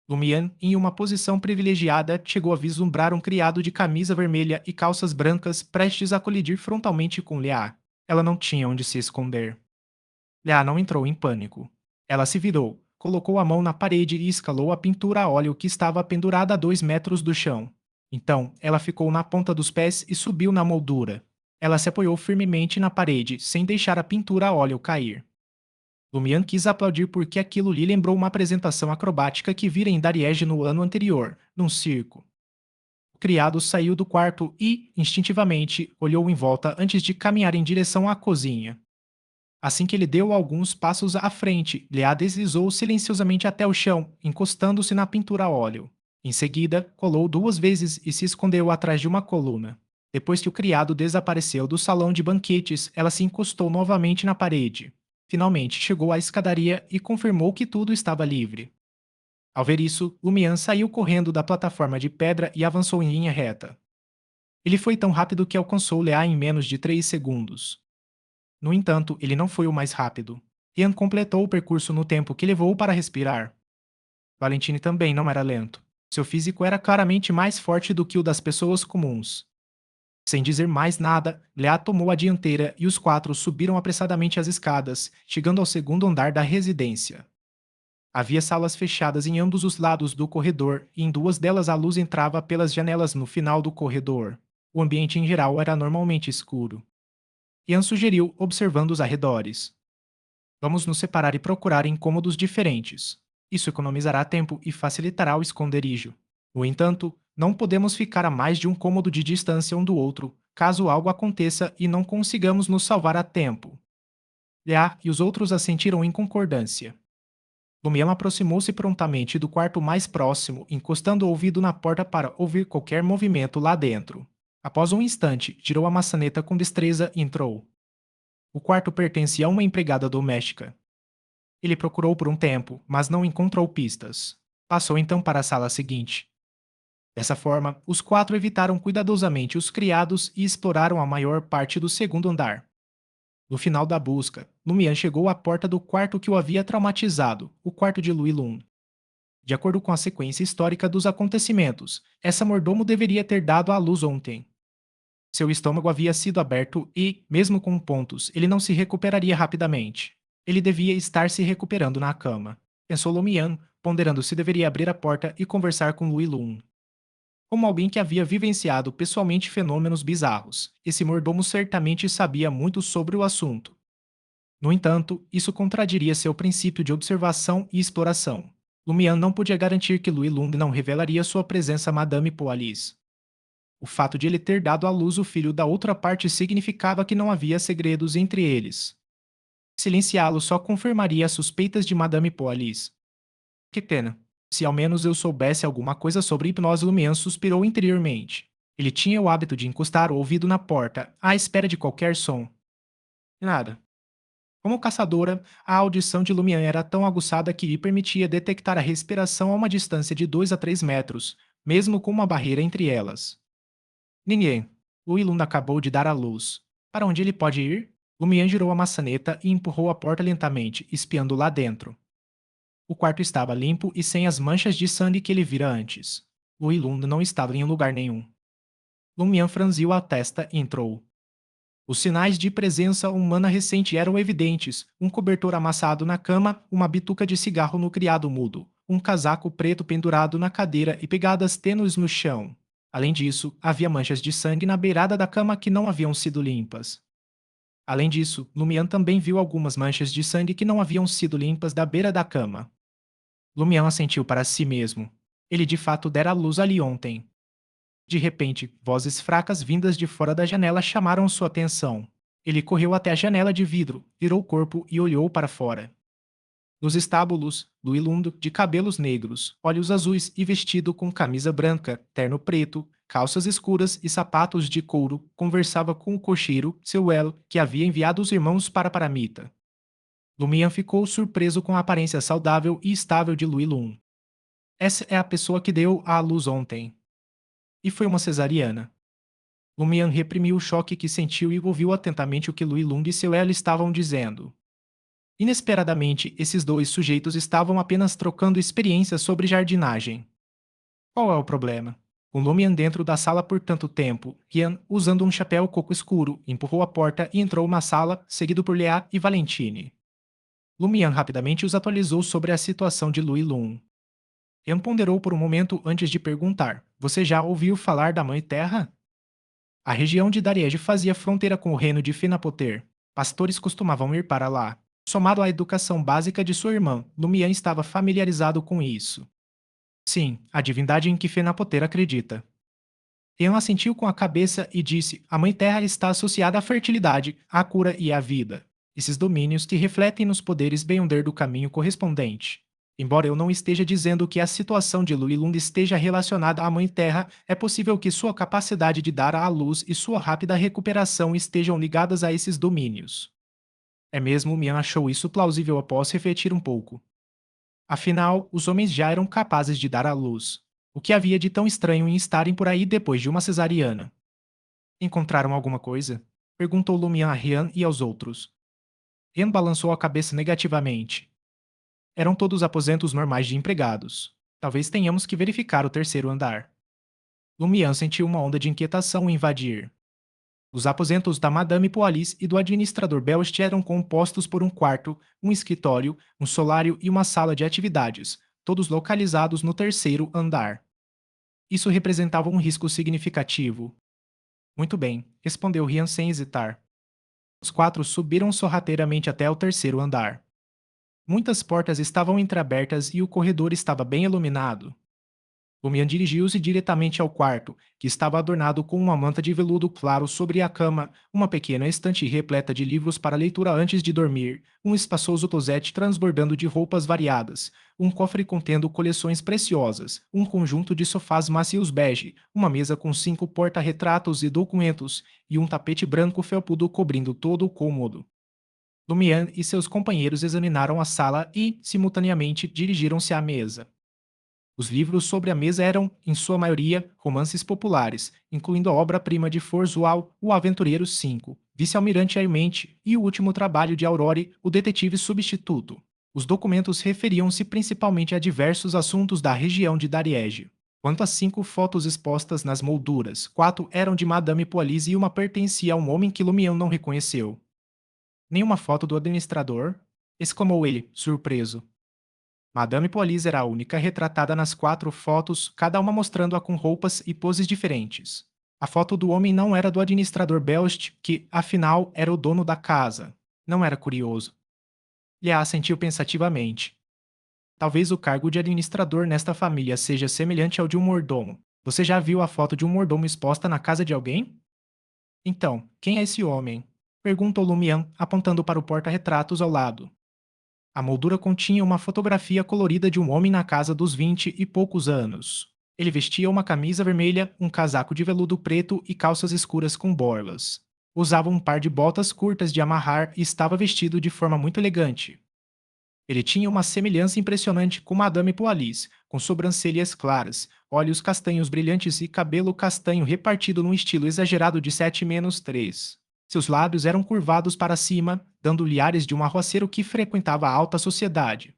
Lumian, em uma posição privilegiada, chegou a vislumbrar um criado de camisa vermelha e calças brancas prestes a colidir frontalmente com Leá. Ela não tinha onde se esconder. Leá não entrou em pânico. Ela se virou, colocou a mão na parede e escalou a pintura a óleo que estava pendurada a 2 metros do chão. Então, ela ficou na ponta dos pés e subiu na moldura. Ela se apoiou firmemente na parede, sem deixar a pintura a óleo cair. Lumian quis aplaudir porque aquilo lhe lembrou uma apresentação acrobática que vira em Dariege no ano anterior, num circo. O criado saiu do quarto e, instintivamente, olhou em volta antes de caminhar em direção à cozinha. Assim que ele deu alguns passos à frente, Leá deslizou silenciosamente até o chão, encostando-se na pintura a óleo. Em seguida, colou 2 vezes e se escondeu atrás de uma coluna. Depois que o criado desapareceu do salão de banquetes, ela se encostou novamente na parede. Finalmente chegou à escadaria e confirmou que tudo estava livre. Ao ver isso, Lumian saiu correndo da plataforma de pedra e avançou em linha reta. Ele foi tão rápido que alcançou Leá em menos de 3 segundos. No entanto, ele não foi o mais rápido. Ian completou o percurso no tempo que levou para respirar. Valentine também não era lento. Seu físico era claramente mais forte do que o das pessoas comuns. Sem dizer mais nada, Leá tomou a dianteira e os quatro subiram apressadamente as escadas, chegando ao segundo andar da residência. Havia salas fechadas em ambos os lados do corredor e em 2 delas a luz entrava pelas janelas no final do corredor. O ambiente em geral era normalmente escuro. Ian sugeriu, observando os arredores. Vamos nos separar e procurar em cômodos diferentes. Isso economizará tempo e facilitará o esconderijo. No entanto, não podemos ficar a mais de um cômodo de distância um do outro, caso algo aconteça e não consigamos nos salvar a tempo. Leá e os outros assentiram em concordância. Lumião aproximou-se prontamente do quarto mais próximo, encostando o ouvido na porta para ouvir qualquer movimento lá dentro. Após um instante, girou a maçaneta com destreza e entrou. O quarto pertencia a uma empregada doméstica. Ele procurou por um tempo, mas não encontrou pistas. Passou então para a sala seguinte. Dessa forma, os quatro evitaram cuidadosamente os criados e exploraram a maior parte do segundo andar. No final da busca, Lumian chegou à porta do quarto que o havia traumatizado, o quarto de Louis Lund. De acordo com a sequência histórica dos acontecimentos, essa mordomo deveria ter dado à luz ontem. Seu estômago havia sido aberto e, mesmo com pontos, ele não se recuperaria rapidamente. Ele devia estar se recuperando na cama. pensou Lumian, ponderando se deveria abrir a porta e conversar com Louis Lun. Como alguém que havia vivenciado pessoalmente fenômenos bizarros, esse mordomo certamente sabia muito sobre o assunto. No entanto, isso contradiria seu princípio de observação e exploração. Lumian não podia garantir que Louis Lung não revelaria sua presença a Madame Poalis. O fato de ele ter dado à luz o filho da outra parte significava que não havia segredos entre eles. Silenciá-lo só confirmaria as suspeitas de Madame Poalis. Que pena. Se ao menos eu soubesse alguma coisa sobre hipnose, Lumian suspirou interiormente. Ele tinha o hábito de encostar o ouvido na porta, à espera de qualquer som. Nada. Como caçadora, a audição de Lumian era tão aguçada que lhe permitia detectar a respiração a uma distância de 2 a 3 metros, mesmo com uma barreira entre elas. Ninguém. O Ilunda acabou de dar à luz. Para onde ele pode ir? Lumian girou a maçaneta e empurrou a porta lentamente, espiando lá dentro. O quarto estava limpo e sem as manchas de sangue que ele vira antes. O Ilunda não estava em lugar nenhum. Lumian franziu a testa e entrou. Os sinais de presença humana recente eram evidentes: um cobertor amassado na cama, uma bituca de cigarro no criado mudo, um casaco preto pendurado na cadeira e pegadas tênues no chão. Além disso, havia manchas de sangue na beirada da cama que não haviam sido limpas. Além disso, Lumian também viu algumas manchas de sangue que não haviam sido limpas da beira da cama. Lumian assentiu para si mesmo. Ele de fato dera à luz ali ontem. De repente, vozes fracas vindas de fora da janela chamaram sua atenção. Ele correu até a janela de vidro, virou o corpo e olhou para fora. Nos estábulos, Luilundo, de cabelos negros, olhos azuis e vestido com camisa branca, terno preto, calças escuras e sapatos de couro, conversava com o cocheiro, seu elo, que havia enviado os irmãos para Paramita. Lumian ficou surpreso com a aparência saudável e estável de Luilun. Essa é a pessoa que deu à luz ontem. E foi uma cesariana. Lumian reprimiu o choque que sentiu e ouviu atentamente o que Lui Lung e seu elo estavam dizendo. Inesperadamente, esses dois sujeitos estavam apenas trocando experiências sobre jardinagem. Qual é o problema? Com Lumian dentro da sala por tanto tempo, Rian, usando um chapéu coco escuro, empurrou a porta e entrou na sala, seguido por Lea e Valentine. Lumian rapidamente os atualizou sobre a situação de Lui Lung. Rian ponderou por um momento antes de perguntar: Você já ouviu falar da Mãe Terra? A região de Dariege fazia fronteira com o reino de Fenapoter. Pastores costumavam ir para lá. Somado à educação básica de sua irmã, Lumian estava familiarizado com isso. Sim, a divindade em que Fenapoter acredita. Rian assentiu com a cabeça e disse: A Mãe Terra está associada à fertilidade, à cura e à vida. Esses domínios te refletem nos poderes Beyonder do caminho correspondente. Embora eu não esteja dizendo que a situação de Luilund esteja relacionada à Mãe Terra, é possível que sua capacidade de dar à luz e sua rápida recuperação estejam ligadas a esses domínios. É mesmo, Mian achou isso plausível após refletir um pouco. Afinal, os homens já eram capazes de dar à luz. O que havia de tão estranho em estarem por aí depois de uma cesariana? Encontraram alguma coisa? Perguntou Lumian a Rian e aos outros. Rian balançou a cabeça negativamente. Eram todos aposentos normais de empregados. Talvez tenhamos que verificar o terceiro andar. Lumian sentiu uma onda de inquietação invadir. Os aposentos da Madame Poalis e do administrador Belst eram compostos por um quarto, um escritório, um solário e uma sala de atividades, todos localizados no terceiro andar. Isso representava um risco significativo. Muito bem, respondeu Rian sem hesitar. Os quatro subiram sorrateiramente até o terceiro andar. Muitas portas estavam entreabertas e o corredor estava bem iluminado. Lumian dirigiu-se diretamente ao quarto, que estava adornado com uma manta de veludo claro sobre a cama, uma pequena estante repleta de livros para leitura antes de dormir, um espaçoso closet transbordando de roupas variadas, um cofre contendo coleções preciosas, um conjunto de sofás macios bege, uma mesa com 5 porta-retratos e documentos, e um tapete branco felpudo cobrindo todo o cômodo. Lumian e seus companheiros examinaram a sala e, simultaneamente, dirigiram-se à mesa. Os livros sobre a mesa eram, em sua maioria, romances populares, incluindo a obra-prima de Forzual, O Aventureiro 5, Vice-Almirante Airmente e o último trabalho de Aurore, O Detetive Substituto. Os documentos referiam-se principalmente a diversos assuntos da região de Dariege. Quanto às 5 fotos expostas nas molduras, 4 eram de Madame Poalise e uma pertencia a um homem que Lumião não reconheceu. Nenhuma foto do administrador? Exclamou ele, surpreso. Madame Polis era a única retratada nas 4 fotos, cada uma mostrando-a com roupas e poses diferentes. A foto do homem não era do administrador Belst, que, afinal, era o dono da casa. Não era curioso. Lha assentiu pensativamente. Talvez o cargo de administrador nesta família seja semelhante ao de um mordomo. Você já viu a foto de um mordomo exposta na casa de alguém? Então, quem é esse homem? Perguntou Lumian, apontando para o porta-retratos ao lado. A moldura continha uma fotografia colorida de um homem na casa dos 20 e poucos anos. Ele vestia uma camisa vermelha, um casaco de veludo preto e calças escuras com borlas. Usava um par de botas curtas de amarrar e estava vestido de forma muito elegante. Ele tinha uma semelhança impressionante com Madame Poalis, com sobrancelhas claras, olhos castanhos brilhantes e cabelo castanho repartido num estilo exagerado de 7-3. Seus lábios eram curvados para cima, dando-lhe ares de um arroceiro que frequentava a alta sociedade.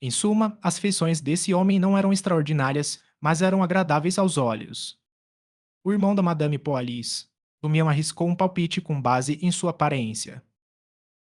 Em suma, as feições desse homem não eram extraordinárias, mas eram agradáveis aos olhos. O irmão da Madame Poalis. Lumião arriscou um palpite com base em sua aparência.